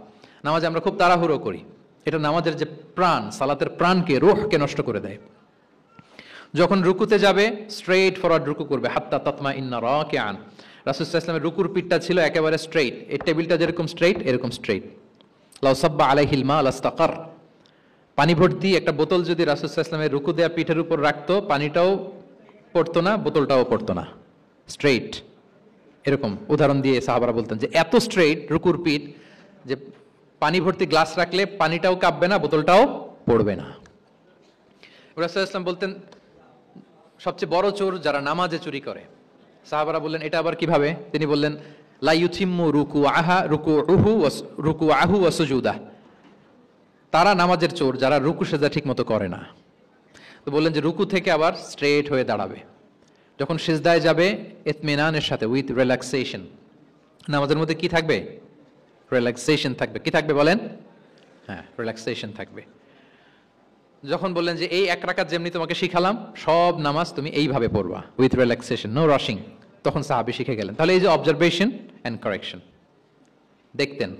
নামাজে আমরা খুব তাড়াহুড়ো করি, এটা নামাজের যে প্রাণ, সালাতের প্রাণকে, রূহকে নষ্ট করে দেয়। যখন রুকুতে যাবে স্ট্রেইট ফরওয়ার্ড রুকু করবে, হাত্তা তাতমা ইন্না রাকিআন। রাসূল সাল্লাল্লাহু আলাইহি ওয়াসাল্লামের রুকুর পিঠটা ছিল একেবারে স্ট্রেইট, এই টেবিলটা যেরকম স্ট্রেইট এরকম স্ট্রেইট। লাউ সাব্বা আলাইহিল মা লাস্তাকার, পানি ভর্তি একটা বোতল যদি রাসূল সাল্লাল্লাহু আলাইহি ওয়াসাল্লামের রুকু দেয়া পিঠের উপর রাখতো, পানিটাও পড়তো না, বোতলটাও পড়তো না, স্ট্রেইট। এরকম উদাহরণ দিয়ে সাহাবারা বলতেন যে এত স্ট্রেইট রুকুর পিঠ যে পানি ভর্তি গ্লাস রাখলে পানিটাও কাঁপবে না, বোতলটাও পড়বে না। রাসূল সাল্লাল্লাহু আলাইহি ওয়াসাল্লাম বলতেন সবচেয়ে বড় চোর যারা নামাজে চুরি করে। সাহাবারা বললেন এটা আবার কিভাবে? তিনি বললেন লা ইউতিম্মু রুকুআহু ওয়া সুজুদাহ, তারা নামাজের চোর যারা রুকু সেজদা ঠিকমতো করে না। তো বললেন যে রুকু থেকে আবার স্ট্রেট হয়ে দাঁড়াবে, যখন সিজদায় যাবে ইতমিনানের সাথে, উইথ রিল্যাক্সেশন। নামাজের মধ্যে কি থাকবে? রিল্যাক্সেশন থাকবে। কি থাকবে বলেন? হ্যাঁ, রিল্যাক্সেশন থাকবে। যখন বললেন যে এই এক রাকাত যেমনি তোমাকে শিখালাম সব নামাজ তুমি এইভাবে পড়বা, উইথ রিল্যাক্সেশন, নো রাশিং, তখন সাহাবী শিখে গেলেন। তাহলে এই যে অবজারভেশন এন্ড কারেকশন, দেখতেন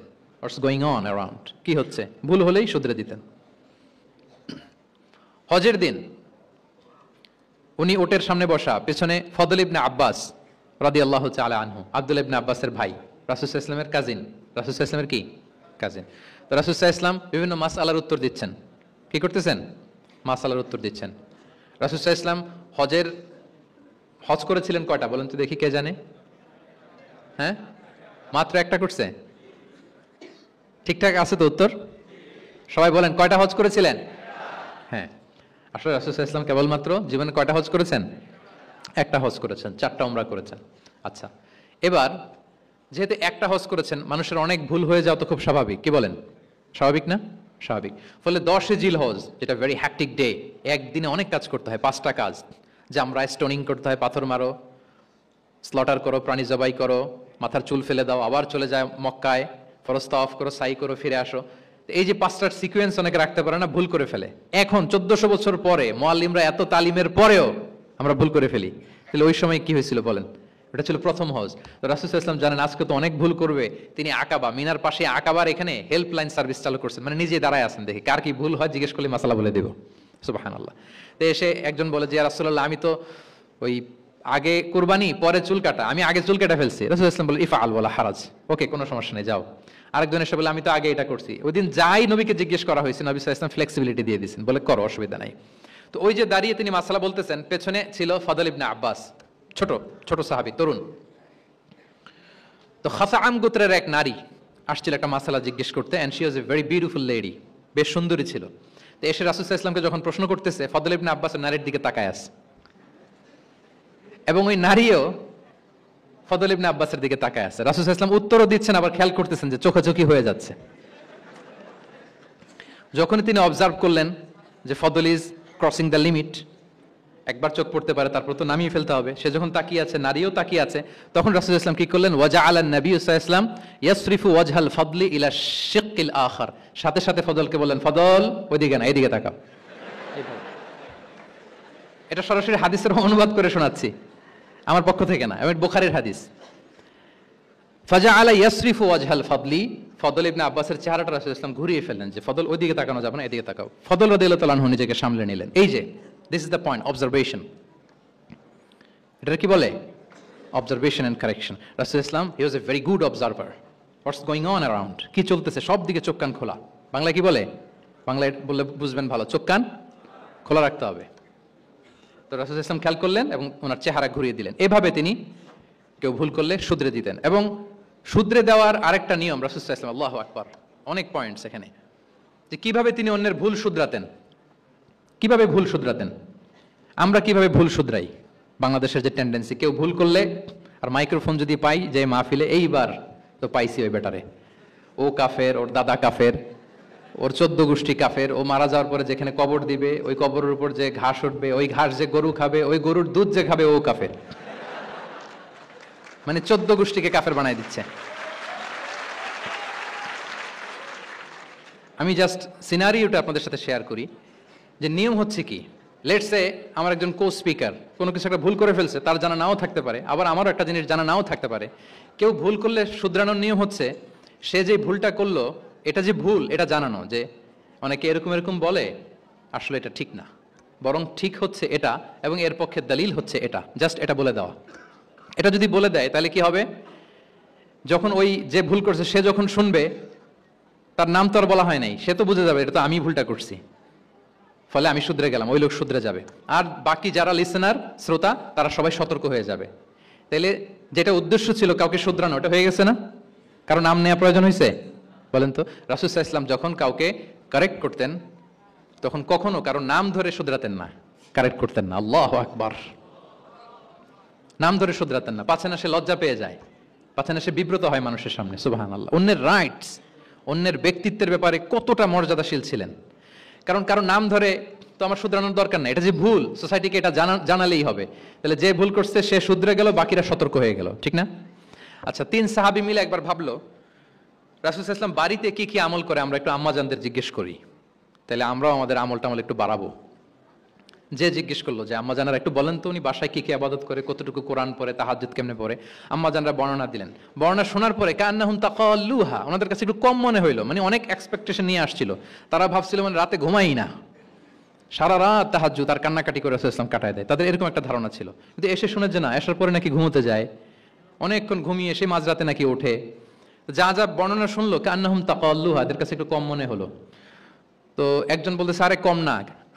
হোয়াটস গোয়িং অন অ্যারাউন্ড, কি হচ্ছে, ভুল হলেই শুধরে দিতেন। হজের দিন উনি ওটের সামনে বসা, পেছনে ফদল ইবনে আব্বাস রাদিয়াল্লাহু তাআলা আনহু, আব্দুল্লাহ ইবনে আব্বাসের ভাই, রাসূল সাল্লাল্লাহু আলাইহি ওয়াসাল্লামের কাজিন, রাসূল সাল্লাল্লাহু আলাইহি ওয়াসাল্লামের কি কাজিন। তো রাসূল সাল্লাল্লাহু আলাইহি ওয়াসাল্লাম বিভিন্ন মাসআলার উত্তর দিচ্ছেন। কি করতেছেন? মাসআলার উত্তর দিচ্ছেন। রাসূল সাল্লাল্লাহু আলাইহি ওয়াসাল্লাম হজ করেছিলেন কয়টা বলেন তো দেখি, কে জানে? হ্যাঁ, মাত্র একটা করছে। ঠিকঠাক আছে তো উত্তর? সবাই বলেন কয়টা হজ করেছিলেন? হ্যাঁ, আসলে রাসূল সাল্লাল্লাহু আলাইহি ওয়াসাল্লাম কেবলমাত্র জীবনে কয়টা হজ করেছেন? একটা হজ করেছেন, 4টা উমরা করেছেন। আচ্ছা, এবার যেহেতু একটা হজ করেছেন, মানুষের অনেক ভুল হয়ে যাওয়া তো খুব স্বাভাবিক, কি বলেন? স্বাভাবিক না? স্বাভাবিক। ফলে 10 জিল হজ, যেটা ভেরি হ্যাকটিক ডে, একদিনে অনেক কাজ করতে হয়, 5টা কাজ। জামরা স্টোনিং করতে হয়, পাথর মারো, স্লটার করো, প্রাণী জবাই করো, মাথার চুল ফেলে দাও, আবার চলে যায় মক্কায়, ফরজ তাওয়াফ করো, সাই করো, ফিরে আসো। এই যে 5টার সিকোয়েন্স অনেকে রাখতে পারে না, ভুল করে ফেলে। এখন 1400 বছর পরে মুআল্লিমরা এত তালিমের পরেও আমরা ভুল করে ফেলি। তাহলে ওই সময় কি হয়েছিল বলেন? এটা ছিল প্রথম হজ। তো রাসূল সাল্লাল্লাহু আলাইহি ওয়াসাল্লাম জানেন আজকে তো অনেক ভুল করবে, তিনি আকাবা, মিনার পাশে আকাবার এখানে হেল্পলাইন সার্ভিস চালু করছেন, মানে নিজে দাঁড়ায় আছেন, দেখি কার কি ভুল হয় জিজ্ঞেস করলে মাসালা বলে দেব। সুবহানাল্লাহ। তো এসে একজন বলে যে ইয়া রাসূলুল্লাহ, আমি তো ওই আগে কুরবানি পরে চুল কাটা, আমি আগে চুল কেটে ফেলছি। রাসূল সাল্লাল্লাহু আলাইহি ওয়াসাল্লাম বলে ইফআল ওয়ালা হারাজ, ওকে কোনো সমস্যা নেই, যাও। আরেকজন এসে বলে আমি তো আগে এটা করছি। ওই দিন যাই নবীকে জিজ্ঞেস করা হয়েছে, নবী সাল্লাল্লাহু আলাইহি ওয়াসাল্লাম ফ্লেক্সিবিলিটি দিয়ে দিয়েছেন, বলে করো, অসুবিধা নাই। তো ওই যে দাঁড়িয়ে তিনি মাসালা বলতেছেন, পেছনে ছিল ফদল ইবনে আব্বাস, ছোট ছোট সাহাবী, তরুণ। তো খাসাআম গোত্রের এক নারী আসছিল একটা মাসালা জিজ্ঞেস করতে, and she was a very beautiful lady, বেশ সুন্দরী ছিল। তো এসে রাসূল সাল্লাল্লাহু আলাইহি ওয়াসাল্লামকে যখন প্রশ্ন করতেছে, ফদল ইবনে আব্বাসের নারীর দিকে তাকায় আছে, এবং ওই নারীও ফদল ইবনে আব্বাসের দিকে তাকায় আছে। রাসূল সাল্লাল্লাহু আলাইহি ওয়াসাল্লাম উত্তরও দিচ্ছেন, আবার খেয়াল করতেছেন যে চোখাচোখি হয়ে যাচ্ছে। যখনই তিনি অবজার্ভ করলেন যে ফদল ইজ ক্রসিং দ্য লিমিট, একবার চোখ পড়তে পারে তারপর তো নামিয়ে ফেলতে হবে, সে যখন তাকিয়ে আছে, নারীও তাকিয়ে আছে, তখন রাসূল সাল্লাল্লাহু আলাইহি ওয়াসাল্লাম কি করলেন? ওয়াজআলান নবী সাল্লাল্লাহু আলাইহি ওয়াসাল্লাম ইয়াসরিফু ওয়াজহাল ফদলি ইলা শিক্কিল আখার, সাথে সাথে ফদলকে বললেন, ফদল ওইদিকে না, এইদিকে তাকাও। এটা সরাসরি হাদিসের অনুবাদ করে শোনাচ্ছি, আমার পক্ষ থেকে না, এটা বুখারীর হাদিস। ফাজআলা ইয়াসরিফু ওয়াজহাল ফদলি, ফদল ইবনে আব্বাসের চেহারাটা রাসূল সাল্লাল্লাহু আলাইহি ওয়াসাল্লাম ঘুরিয়ে ফেললেন যে ফদল ওইদিকে তাকানো যাবে না, এদিকে তাকাও। ফদল রাদিয়াল্লাহু তাআলা আনহু নিজেকে সামলে নিলেন। এই যে this is the point, observation. এটা কি বলে? Observation and correction. রাসূল ইসলাম he was a very good observer, what's going on around, কি চলতেছে সব দিকে চোখ কান খোলা। বাংলায় কি বলে? বাংলায় বললে বুঝবেন ভালো, চোখ কান খোলা রাখতে হবে। তো রাসূল ইসলাম খেয়াল করলেন এবং ওনার চেহারা ঘুরিয়ে দিলেন। এভাবে তিনি কেউ ভুল করলে শুধরে দিতেন। এবং শুধরে দেওয়ার আরেকটা নিয়ম রাসূল সাল্লাল্লাহু আলাইহি ওয়াসাল্লাম, আল্লাহু আকবার, অনেক পয়েন্টস এখানে, যে কিভাবে তিনি অন্যের ভুল শুধরাতেন। কিভাবে ভুল শুধরাতেন? আমরা কিভাবে ভুল শুধরাই? বাংলাদেশের যে টেন্ডেন্সি, কেউ ভুল করলে আর মাইক্রোফোন যদি পাই যে মাহফিলে, এইবার তো পাইছি ওই বেটারে, ও কাফের, ওর দাদা কাফের, ওর 14 গোষ্ঠী কাফের, ও মারা যাওয়ার পরে যেখানে কবর দিবে ওই কবরের উপর যে ঘাস উঠবে, ওই ঘাস যে গরু খাবে, ওই গরুর দুধ যে খাবে ও কাফের। মানে 14 গোষ্ঠীকে কাফের বানাই দিচ্ছে। আমি জাস্ট সিনারিওটা আপনাদের সাথে শেয়ার করি যে নিয়ম হচ্ছে কি। লেটস সে আমার একজন কো স্পিকার কোনো কিছু একটা ভুল করে ফেলছে, তার জানা নাও থাকতে পারে, আবার আমারও একটা জিনিস জানা নাও থাকতে পারে। কেউ ভুল করলে শুধরানোর নিয়ম হচ্ছে সে যে ভুলটা করলো এটা যে ভুল এটা জানানো, যে অনেকে এরকম এরকম বলে আসলে এটা ঠিক না, বরং ঠিক হচ্ছে এটা এবং এর পক্ষে দলিল হচ্ছে এটা, জাস্ট এটা বলে দেওয়া। এটা যদি বলে দেয় তাহলে কি হবে, যখন ওই যে ভুল করছে সে যখন শুনবে, তার নাম তো আর বলা হয় নাই, সে তো বুঝে যাবে এটা তো আমি ভুলটা করছি, ফলে আমি শুধরে গেলাম, ওই লোক শুধরে যাবে। আর বাকি যারা লিসেনার শ্রোতা তারা সবাই সতর্ক হয়ে যাবে। তাহলে যেটা উদ্দেশ্য ছিল কাউকে শুধরানো, ওটা হয়ে গেছে না? কারণ নাম নেওয়া প্রয়োজন হয়েছে? বলেন তো, রাসূল সাল্লাল্লাহু আলাইহি ওয়াসাল্লাম যখন কাউকে কারেক্ট করতেন তখন কখনো কারো নাম ধরে শুধরাতেন না, কারেক্ট করতেন না। আল্লাহু আকবার। নাম ধরে শুধরাতেন না, পাছে না সে লজ্জা পেয়ে যায়, পাছে না সে বিব্রত হয় মানুষের সামনে। সুবহানাল্লাহ। অন্যের রাইটস, অন্যের ব্যক্তিত্বের ব্যাপারে কতটা মর্যাদাশীল ছিলেন। কারণ কারো নাম ধরে তো আমার শুধরানোর দরকার নাই, এটা যে ভুল সোসাইটিকে এটা জানালেই হবে। তাহলে যে ভুল করছে সে শুধরে গেল, বাকিরা সতর্ক হয়ে গেল, ঠিক না? আচ্ছা, 3 সাহাবী মিলে একবার ভাবলো রাসূল সাল্লাল্লাহু আলাইহি ওয়াসাল্লাম বাড়িতে কি কি আমল করে আমরা একটু আম্মাজানদের জিজ্ঞেস করি, তাহলে আমরাও আমাদের আমল একটু বাড়াবো। যে জিজ্ঞেস করলো যে আম্মাজানারা একটু বলেন তো উনি বাসায় কি কি ইবাদত করে, কতটুকু কোরআন পড়ে, তাহাজ্জুদ কেমনে পড়ে। আম্মাজানরা বর্ণনা দিলেন। বর্ণনা শোনার পরে কান্নাহুম তাকাল্লুহা, ওনাদের কাছে একটু কম মনে হইলো, মানে অনেক এক্সপেকটেশন নিয়ে আসছিল। তারা ভাবছিল মানে রাতে ঘুমাই না, সারা রাত তাহাজ্জুদ আর কান্নাকাটি করে রাসূল সাল্লাল্লাহু আলাইহি ওয়াসাল্লাম কাটায় দেয়, তাদের এরকম একটা ধারণা ছিল। কিন্তু এসে শুনে যে না, আসার পরে নাকি ঘুমোতে যায়, অনেকক্ষণ ঘুমিয়ে এসে মাঝরাতে নাকি ওঠে। যা যা বর্ণনা শুনলো কান্নাহুম তাকাল্লুহা, এদের কাছে একটু কম মনে হলো। তো একজন বলতেছে আরে কম না,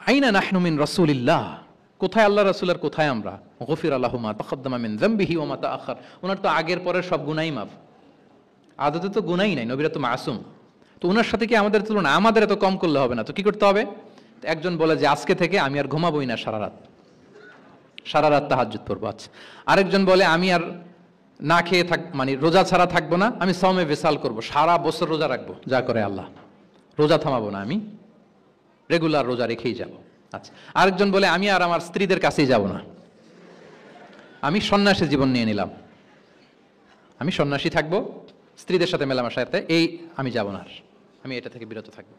আইনা নাহনু মিন রাসূলিল্লাহ, কোথায় আল্লাহ রাসূল আর কোথায় আমরা। গফির আল্লাহু মা তাকাদ্দামা মিন যামবিহি ওয়া মা তাআখার, ওনার তো আগের পরের সব গুনাহই মাফ, আদতে তো গুনাহই নাই, নবীরা তো মাসুম। তো ওনার সাথে কি আমাদের তুলনা, আমাদের এত কম করলে হবে না, তো কি করতে হবে? একজন বলে যে আজকে থেকে আমি আর ঘুমাবোই না, সারা রাত তাহাজ্জুদ পড়বো। আচ্ছা, আরেকজন বলে আমি আর না খেয়ে মানে রোজা ছাড়া থাকবো না, আমি সাওমে বিসাল করবো, সারা বছর রোজা রাখবো, যা করে আল্লাহ, রোজা থামাবো না, আমি রেগুলার রোজা রেখেই যাব। আচ্ছা, আরেকজন বলে আমি আর আমার স্ত্রীদের কাছেই যাব না, আমি সন্ন্যাসী জীবন নিয়ে নিলাম, আমি সন্ন্যাসী থাকবো, স্ত্রীদের সাথে মেলামেশাতে এই আমি যাব না, আমি এটা থেকে বিরত থাকবো।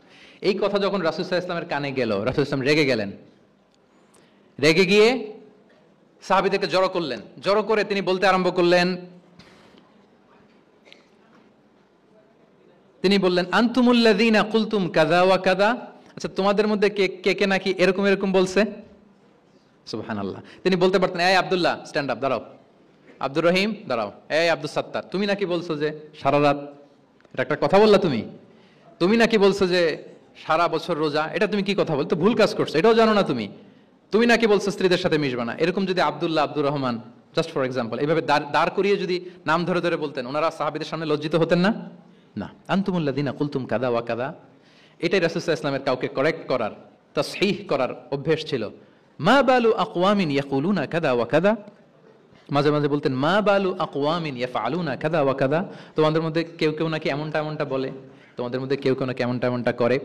এই কথা যখন রাসূল সাল্লাল্লাহু আলাইহি ওয়াসাল্লামের কানে গেল, রাসূল সাল্লাল্লাহু আলাইহি ওয়াসাল্লাম রেগে গেলেন। রেগে গিয়ে সাহাবীদেরকে জড়ো করলেন, জড়ো করে তিনি বলতে আরম্ভ করলেন, তিনি বললেন আনতুমুল্লাযীনা কুলতুম কাযা ওয়া কাযা, আচ্ছা তোমাদের মধ্যে কে কে নাকি এরকম এরকম বলছে। সুবহানাল্লাহ। তিনি বলতে পারতেন এই আব্দুল্লাহ স্ট্যান্ড আপ, দাঁড়াও, আব্দুর রহিম দাঁড়াও, এই আব্দুল সাত্তার তুমি নাকি বলছো যে সারা রাত, এটা একটা কথা বললা তুমি, তুমি নাকি বলছো যে সারা বছর রোজা, এটা তুমি কি কথা বলতো, ভুল কাজ করছো, এটাও জানো না তুমি, তুমি নাকি বলছো স্ত্রীদের সাথে মিশবা না। এরকম যদি Abdullah, Abdur Rahman, just for example, এইভাবে দাঁড় করিয়ে যদি নাম ধরে ধরে বলতেন, ওনারা সাহাবীদের সামনে লজ্জিত হতেন না? না, আনতুমুল্লাযীনা কুলতুম কাযা ওয়া কাযা, এটাই রাসূল সাল্লাল্লাহু আলাইহি ওয়াসাল্লামের কাউকে কারেক্ট করার, তাসহিহ করার অভ্যেস ছিল। মা বালু আকওয়ামিন ইয়াকুলুনা কাযা ওয়া কাযা, মাঝে মাঝে বলতেন মা বালু আকওয়ামিন ইয়াফআলুনা কাযা ওয়া কাযা, তোমাদের মধ্যে কেউ কেউ নাকি এমনটা এমনটা বলে, তোমাদের মধ্যে কেউ কেউ নাকি এমনটা এমনটা করে।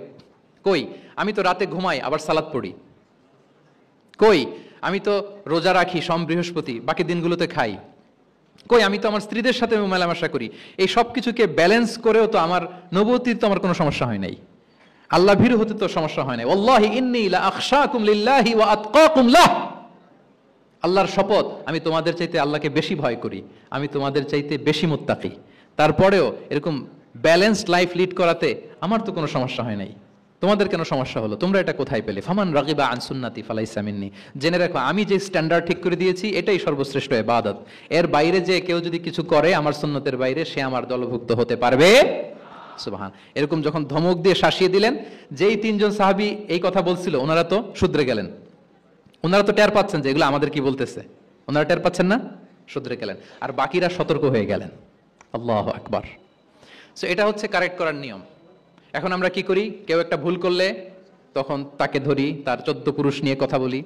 কই আমি তো রাতে ঘুমাই আবার সালাত পড়ি, কই আমি তো রোজা রাখি সোম বৃহস্পতি, বাকি দিনগুলোতে খাই, কই আমি তো আমার স্ত্রীদের সাথে মেলামেশা করি, এই সব কিছুকে ব্যালেন্স করেও তো আমার নবুয়তির তো আমার কোনো সমস্যা হয় নাই, আল্লাহ ভীরু হতে তো সমস্যা হয় নাই। ওয়াল্লাহি ইন্নী লা আখশাকুম লিল্লাহি ওয়া আতকাকুম লাহ, আল্লাহর শপথ আমি তোমাদের চাইতে আল্লাহকে বেশি ভয় করি, আমি তোমাদের চাইতে বেশি মুত্তাকি। তারপরেও এরকম ব্যালেন্সড লাইফ লিড করাতে আমার তো কোনো সমস্যা হয় নাই, তোমাদের কেন সমস্যা হলো, তোমরা এটা কোথায় পেলে? ফামান রাগিবা আন সুন্নতি ফালাইসা মিন্নি, জেনে রাখো আমি যে স্ট্যান্ডার্ড ঠিক করে দিয়েছি এটাই সর্বশ্রেষ্ঠ ইবাদত, এর বাইরে যে কেউ যদি কিছু করে আমার সুন্নতের বাইরে, সে আমার দলভুক্ত হতে পারবে। সুবহান। এরকম যখন ধমক দিয়ে শাসিয়ে দিলেন, যেই 3 জন সাহাবী এই কথা বলছিল ওনারা তো শুধরে গেলেন, ওনারা তো টের পাচ্ছেন যে এগুলো আমাদের কি বলতেছে, ওনারা টের পাচ্ছেন না, শুধরে গেলেন, আর বাকিরা সতর্ক হয়ে গেলেন। আল্লাহু আকবার। সো এটা হচ্ছে কারেক্ট করার নিয়ম। এখন আমরা কি করি, কেউ একটা ভুল করলে তখন তাকে ধরি, তার 14 পুরুষ নিয়ে কথা বলি,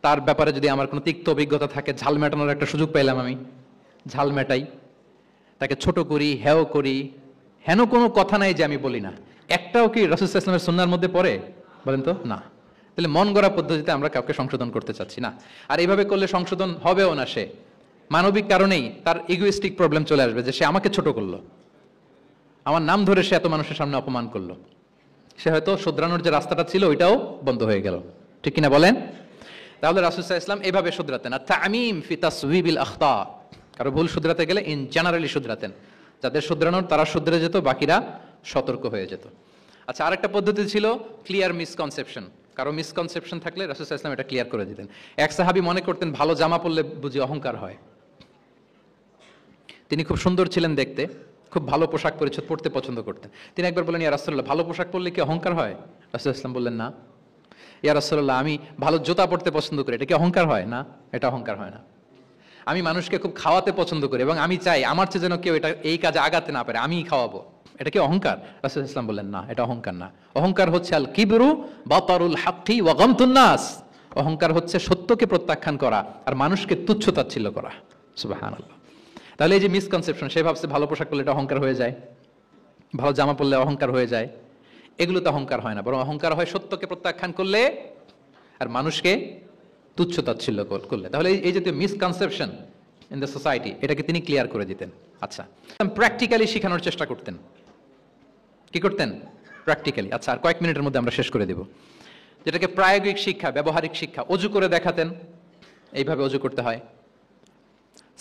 তার ব্যাপারে যদি আমার কোনো তিক্ত অভিজ্ঞতা থাকে, ঝাল মেটানোর একটা সুযোগ পাইলাম, আমি ঝাল মেটাই, তাকে ছোট করি, হেয় করি, হেন কোনো কথা নাই যে আমি বলি না, একটাও কি রাসূল সাল্লাল্লাহু আলাইহি ওয়াসাল্লামের সুন্নাহর মধ্যে পড়ে? বলেন তো না। তাহলে মন গড়া পদ্ধতিতে আমরা কাউকে সংশোধন করতে চাচ্ছি না, আর এইভাবে করলে সংশোধন হবেও না। সে মানবিক কারণেই তার ইগোইস্টিক প্রবলেম চলে আসবে যে সে আমাকে ছোট করলো, আমার নাম ধরে সে এত মানুষের সামনে অপমান করলো, সে হয়তো শুধরানোর যে রাস্তাটা ছিল ওইটাও বন্ধ হয়ে গেল। ঠিক কিনা বলেন? তাহলে রাসূল সাল্লাল্লাহু আলাইহি ওয়াসাল্লাম এভাবে শুধরাতেন। আর তামিম ফি তাসওয়িবিল আখতা, কারো ভুল শুধরাতে গেলে ইন জেনারেলি শুধরাতেন, যাদের শুধরানোর তারা শুধরে যেত, বাকিরা সতর্ক হয়ে যেত। আচ্ছা, আরেকটা পদ্ধতি ছিল ক্লিয়ার মিসকনসেপশন। কারো মিসকনসেপশন থাকলে রাসূল সাল্লাল্লাহু আলাইহি ওয়াসাল্লাম এটা ক্লিয়ার করে দিতেন। এক সাহাবী মনে করতেন ভালো জামা পরলে বুঝি অহংকার হয়। তিনি খুব সুন্দর ছিলেন দেখতে, খুব ভালো পোশাক পরিচ্ছদ পরতে পছন্দ করতেন। তিনি একবার বললেন, ইয়া রাসূলুল্লাহ, ভালো পোশাক পরলে কি অহংকার হয়? রাসূল সাল্লাল্লাহু আলাইহি ওয়াসাল্লাম বললেন, না। ইয়া রাসূলুল্লাহ, আমি ভালো জুতা পরতে পছন্দ করি, এটা কি অহংকার হয়? না, এটা অহংকার হয় না। আমি মানুষকে খুব খাওয়াতে পছন্দ করি এবং আমি চাই আমার চেয়ে যেন কেউ এটা এই কাজে আগাতে না পারে, আমিই খাওয়াবো, এটা কি অহংকার? রাসূল সাল্লাল্লাহু আলাইহি ওয়াসাল্লাম বললেন, না, এটা অহংকার না। অহংকার হচ্ছে আল কিবরু বাতারুল হাক্কি ওয়া গামতুন নাস। অহংকার হচ্ছে সত্যকে প্রত্যাখ্যান করা আর মানুষকে তুচ্ছ তাচ্ছিল্য করা। সুবহানাল্লাহ। তাহলে এই যে মিসকনসেপশন, সে ভাবছে ভালো পোশাক পরলে এটা অহংকার হয়ে যায়, ভালো জামা পরলে অহংকার হয়ে যায়, এগুলো তো অহংকার হয় না, বরং অহংকার হয় সত্যকে প্রত্যাখ্যান করলে আর মানুষকে তুচ্ছ তাচ্ছিল্য করলে। তাহলে এই জাতীয় মিসকনসেপশন ইন দ্য সোসাইটি, এটাকে তিনি ক্লিয়ার করে দিতেন। আচ্ছা, প্র্যাকটিক্যালি শেখানোর চেষ্টা করতেন। কি করতেন? প্র্যাকটিক্যালি। আচ্ছা, আর কয়েক মিনিটের মধ্যে আমরা শেষ করে দেব। যেটাকে প্রায়োগিক শিক্ষা, ব্যবহারিক শিক্ষা। অজু করে দেখাতেন, এইভাবে অজু করতে হয়।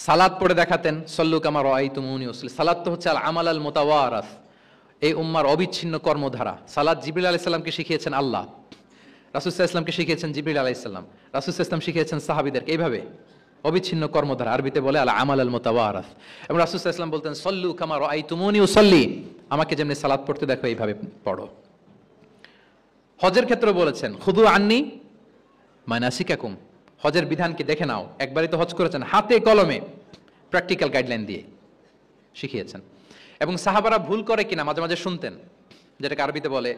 সালাত পড়ে দেখাতেন, সল্লু কামা রাআইতুমুনি উসাল্লি। সালাত তো হচ্ছে আল আমাল আল মুতাওয়ারাস, এই উম্মার অবিচ্ছিন্ন কর্মধারা। সালাত জিবরিল আলাইহিস সালামকে শিখিয়েছেন আল্লাহ, রাসূল সাল্লাল্লাহু আলাইহি ওয়াসাল্লামকে শিখিয়েছেন জিবরিল আলাইহিস সালাম, রাসূল সাল্লাল্লাহু আলাইহি ওয়াসাল্লাম শিখিয়েছেন সাহাবীদেরকে। এইভাবে অবিচ্ছিন্ন কর্মধারা, আরবিতে বলে আল আমাল আল মুতাওয়ারাস। এবং রাসূল সাল্লাল্লাহু আলাইহি ওয়াসাল্লাম বলতেন, সল্লু কামা রাআইতুমুনি উসাল্লি, আমাকে যেমনি সালাত পড়তে দেখো এইভাবে পড়ো। হজের ক্ষেত্রে বলেছেন, খুদু আন্নি মানাসিকাকুম, হজের বিধানকে দেখে নাও। একবারই তো হজ করেছেন, হাতে কলমে প্র্যাকটিক্যাল গাইডলাইন দিয়ে শিখিয়েছেন। এবং সাহাবারা ভুল করে কিনা মাঝে মাঝে শুনতেন, যেটাকে আরবিতে বলে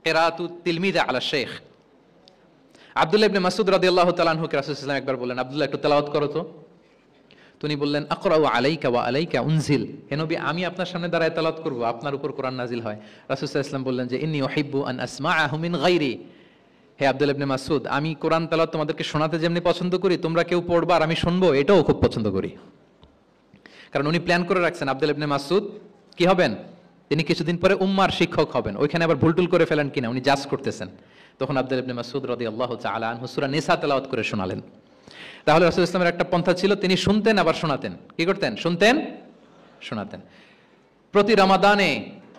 কিরাআতু তিলমিজ আলা শেখ। আব্দুল্লাহ ইবনে মাসউদ রাদিয়াল্লাহু তাআলা আনহু কে রাসূল সাল্লাল্লাহু আলাইহি ওয়াসাল্লাম একবার বললেন, আব্দুল্লাহ একটু তেলাওয়াত করো তো। তিনি বললেন, আকরাউ আলাইকা ওয়া আলাইকা উনজিল, হে নবী, আমি আপনার সামনে দাঁড়ায় তেলাওয়াত করব, আপনার উপর কোরআন নাজিল হয়। রাসূল সাল্লাল্লাহু আলাইহি ওয়াসাল্লাম বললেন যে ইন্নী উহিব্বু আন আসমাআহু মিন গায়রি, হে আব্দুল্লাহ ইবনে মাসউদ, আমি কোরআন তেলাওয়াত তোমাদেরকে শোনাতে যেমনি পছন্দ করি, তোমরা কেউ পড়বা আর আমি শুনবো, এটাও খুব পছন্দ করি। কারণ উনি প্ল্যান করে রাখছেন আব্দুল্লাহ ইবনে মাসউদ কি হবেন, তিনি কিছুদিন পরে উম্মার শিক্ষক হবেন। ওইখানে আবার ভুলটুল করে ফেলেন কিনা উনি জাজ করতেছেন। তখন আব্দুল্লাহ ইবনে মাসউদ রাদিয়াল্লাহু তাআলা আনহু সূরা নিসা তেলাওয়াত করে শোনালেন। তাহলে রাসূল ইসলামের একটা পন্থা ছিল, তিনি শুনতেন আবার শোনাতেন। কি করতেন? শুনতেন, শোনাতেন। প্রতি রমাদানে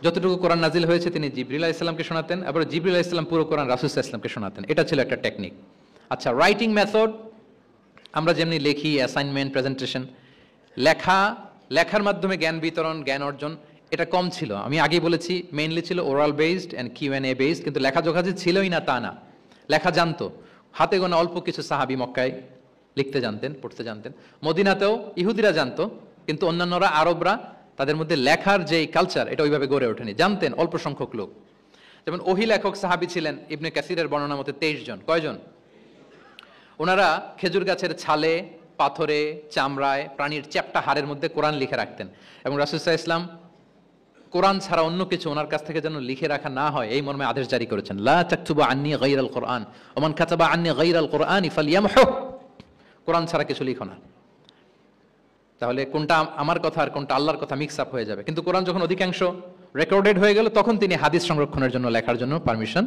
যতটুকু কোরআন নাজিল হয়েছে তিনি জিবরিল আলাইহিস সালামকে শোনাতেন, আবার জিবরিল আলাইহিস সালাম পুরো কোরআন রাসূল সাল্লাল্লাহু আলাইহি ওয়াসাল্লামকে শোনাতেন। এটা ছিল একটা টেকনিক। আচ্ছা, রাইটিং মেথড, আমরা যেমনি লিখি, অ্যাসাইনমেন্ট, প্রেজেন্টেশন, লেখার মাধ্যমে জ্ঞান বিতরণ, জ্ঞান অর্জন, এটা কম ছিল। আমি আগেই বলেছি মেইনলি ছিল oral based and QnA based, কিন্তু লেখা জোখা যে ছিলই না তা না, লেখা জানতো। হাতে গোনা অল্প কিছু সাহাবী মক্কায় লিখতে জানতেন, পড়তে জানতেন। মদিনাতেও ইহুদিরা জানতো, কিন্তু অন্যান্যরা, আরবরা, তাদের মধ্যে লেখার যে কালচার এটা ওইভাবে গড়ে ওঠেনি, জানতেন অল্প সংখ্যক লোক। যেমন ওহী লেখক সাহাবী ছিলেন ইবনে কাসিরের বর্ণনা মতে 23 জন। কয়জন? ওনারা খেজুর গাছের ছালে, পাথরে, চামড়ায়, প্রাণীর চ্যাপ্টা হাড়ের মধ্যে কোরআন লিখে রাখতেন। এবং রাসূল সাল্লাল্লাহু আলাইহি ওয়াসাল্লাম কোরআন ছাড়া অন্য কিছু ওনার কাছ থেকে যেন লিখে রাখা না হয় এই মর্মে আদেশ জারি করেছেন, লা তাকতুবু আন্নী গায়রাল কোরআন ওয়া মান কাতাবা আন্নী গায়রাল কোরআনি ফালইয়ামহু, কোরআন ছাড়া কিছু লিখো না। তাহলে কোনটা আমার কথা আর কোনটা আল্লাহর কথা মিক্স আপ হয়ে যাবে। কিন্তু কোরআন যখন অধিকাংশ রেকর্ডেড হয়ে গেল, তখন তিনি হাদিস সংরক্ষণের জন্য, লেখার জন্য পারমিশন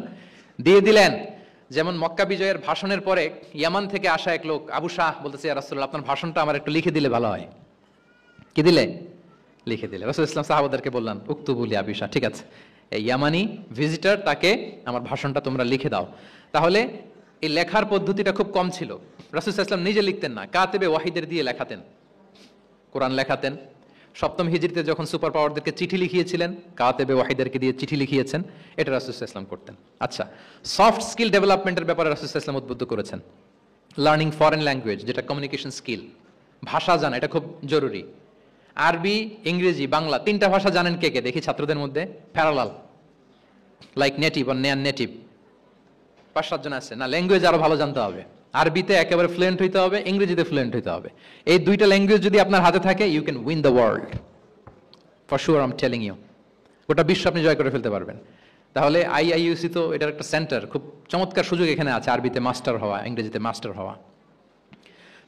দিয়ে দিলেন। যেমন মক্কা বিজয়ের ভাষণের পরে ইয়ামান থেকে আসা এক লোক আবু শাহ বলতেছে, ইয়া রাসূলুল্লাহ, আপনার ভাষণটা আমার একটু লিখে দিলে ভালো হয়। কি দিলে? লিখে দিলে। রাসূল ইসলাম সাহাবাদেরকে বললেন, উক্তুবু লি আবি শাহ, ঠিক আছে, এই ইয়ামানি ভিজিটর, তাকে আমার ভাষণটা তোমরা লিখে দাও। তাহলে এই লেখার পদ্ধতিটা খুব কম ছিল। রাসূল ইসলাম নিজে লিখতেন না, কাতেবে ওয়াহিদের দিয়ে লেখাতেন, কোরআন লেখাতেন। সপ্তম হিজরিতে যখন সুপার পাওয়ারদেরকে চিঠি লিখিয়েছিলেন, কাতেবে ওয়াহিদেরকে দিয়ে চিঠি লিখিয়েছেন, এটা রাসূল ইসলাম করতেন। আচ্ছা, সফট স্কিল ডেভেলপমেন্টের ব্যাপারে রাসূল ইসলাম উদ্বুদ্ধ করেছেন। লার্নিং ফরেন ল্যাঙ্গুয়েজ, যেটা কমিউনিকেশন স্কিল, ভাষা জানা, এটা খুব জরুরি। আরবি, ইংরেজি, বাংলা, 3টা ভাষা জানেন কে কে? দেখি ছাত্রদের মধ্যে প্যারালাল, লাইক নেটিভ আর নেয়ার নেটিভ, 5-7 জন আছে। না, ল্যাঙ্গুয়েজ আরো ভালো জানতে হবে। আরবিতে একেবারে ফ্লুয়েন্ট হইতে হবে, ইংরেজিতে ফ্লুয়েন্ট হইতে হবে। এই 2টা ল্যাঙ্গুয়েজ যদি আপনার হাতে থাকে, you can win the world for sure, I am telling you. গোটা বিশ্ব আপনি জয় করে ফেলতে পারবেন। তাহলে আইআইইউসি তো এটার একটা সেন্টার, খুব চমৎকার সুযোগ এখানে আছে আরবিতে মাস্টার হওয়া, ইংরেজিতে মাস্টার হওয়া।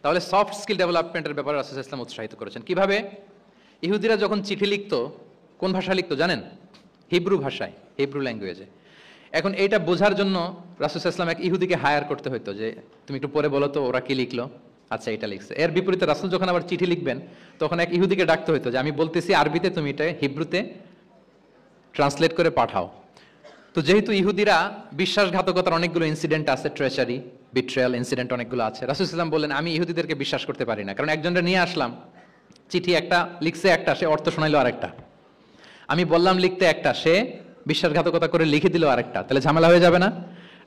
তাহলে সফট স্কিল ডেভেলপমেন্টের ব্যাপারে রাসূল সাল্লাল্লাহু আলাইহি ওয়াসাল্লাম উৎসাহিত করেছেন। কিভাবে? ইহুদিরা যখন চিঠি লিখতো, কোন ভাষায় লিখতো জানেন? হিব্রু ভাষায়, হিব্রু ল্যাঙ্গুয়েজে। এখন এইটা বোঝার জন্য রাসূল সাল্লাল্লাহু আলাইহি ওয়াসাল্লাম এক ইহুদিকে হায়ার করতে হতো যে তুমি একটু পরে বলো তো ওরা কি লিখলো, আচ্ছা এটা লিখছে। এর বিপরীতে রাসূল যখন আবার চিঠি লিখবেন তখন এক ইহুদিকে ডাকতে হতো যে আমি বলতেছি আরবিতে, তুমি এটা হিব্রুতে ট্রান্সলেট করে পাঠাও। তো যেহেতু ইহুদিরা বিশ্বাসঘাতকতার অনেকগুলো ইনসিডেন্ট আছে, ট্রেচারি, বিট্রেয়াল ইনসিডেন্ট অনেকগুলো আছে, রাসূল সাল্লাল্লাহু আলাইহি ওয়াসাল্লাম বললেন আমি ইহুদিদেরকে বিশ্বাস করতে পারি না, কারণ একজনটা নিয়ে আসলাম, চিঠি একটা লিখছে একটা, সে অর্থ শোনাইলো আরেকটা, আমি বললাম লিখতে একটা, সে বিশ্বাসঘাতকতা করে লিখে দিল আরেকটা, তাহলে ঝামেলা হয়ে যাবে না?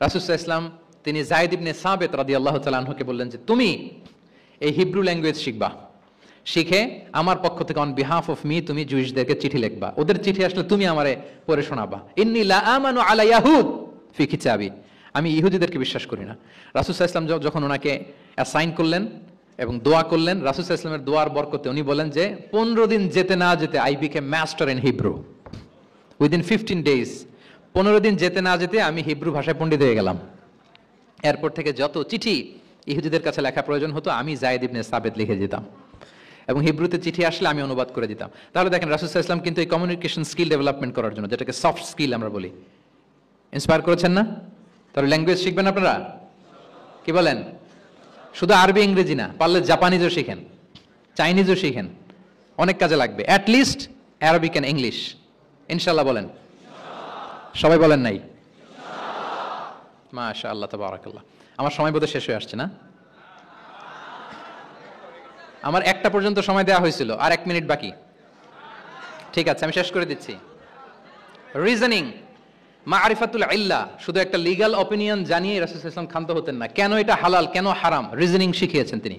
রাসূল সাল্লাল্লাহু আলাইহি ওয়াসাল্লাম তিনি যায়েদ ইবনে সাবিত রাদিয়াল্লাহু তাআলা আনহুকে বললেন যে তুমি এই হিব্রু ল্যাঙ্গুয়েজ শিখবা, শিখে আমার পক্ষ থেকে অন বিহাফ অফ মি তুমি জুইশদেরকে চিঠি লিখবা, ওদের চিঠি আসলে তুমি আমারে পড়ে শোনাবা। ইন্নী লা আমানু আলা ইয়াহুদ ফি কিতাবি, আমি ইহুদিদেরকে বিশ্বাস করি না। রাসূল সাল্লাল্লাহু আলাইহি ওয়াসাল্লাম যখন ওনাকে অ্যাসাইন করলেন এবং দোয়া করলেন, রাসূল সাল্লাল্লাহু আলাইহি ওয়াসাল্লামের দোয়ার বরকতে উনি বলেন যে 15 দিন যেতে না যেতে I became master in Hebrew within 15 days, 15 দিন যেতে না যেতে আমি হিব্রু ভাষায় পণ্ডিত হয়ে গেলাম। এরপর থেকে যত চিঠি ইহুদিদের কাছে লেখা প্রয়োজন হতো আমি যায়েদ ইবনে সাবিত লিখে দিতাম, এবং হিব্রুতে চিঠি আসলে আমি অনুবাদ করে দিতাম। তাহলে দেখেন রাসূল সাল্লাল্লাহু আলাইহি ওয়াসাল্লাম কিন্তু এই কমিউনিকেশন স্কিল ডেভেলপমেন্ট করার জন্য, যেটাকে সফট স্কিল আমরা বলি, ইন্সপায়ার করেছেন না? তাহলে ল্যাঙ্গুয়েজ শিখবেন আপনারা, কি বলেন? শুধু আরবি ইংরেজি না, পারলে জাপানিজও শিখেন, চাইনিজও শিখেন, অনেক কাজে লাগবে। At least Arabic and English, ইনশাআল্লাহ বলেন। সবাই বলেন নাই? মাশাআল্লাহ তাবারাকাল্লাহ। আমার সময় বোধহয় শেষ হয়ে আসছে না? আমার 1টা পর্যন্ত সময় দেওয়া হয়েছিল, আর 1 মিনিট বাকি। ঠিক আছে, আমি শেষ করে দিচ্ছি। রিজনিং, মারিফাতুল ইল্লাহ, শুধু একটা লিগ্যাল অপিনিয়ন জানিয়ে রাসূল সাল্লাল্লাহু আলাইহি ওয়াসাল্লাম ক্ষান্ত হতেন না। কেন এটা হালাল, কেন হারাম, রিজনিং শিখিয়েছেন তিনি।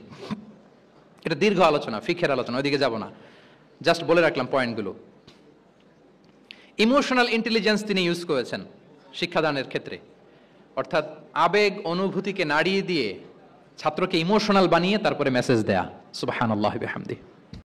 এটা দীর্ঘ আলোচনা, ফিকহের আলোচনা, ওইদিকে যাব না, জাস্ট বলে রাখলাম পয়েন্টগুলো। ইমোশনাল ইন্টেলিজেন্স তিনি ইউজ করেছেন শিক্ষাদানের ক্ষেত্রে, অর্থাৎ আবেগ অনুভূতিকে নাড়িয়ে দিয়ে ছাত্রকে ইমোশনাল বানিয়ে তারপরে মেসেজ দেয়া। সুবহানাল্লাহি ওয়া বিহামদিহি।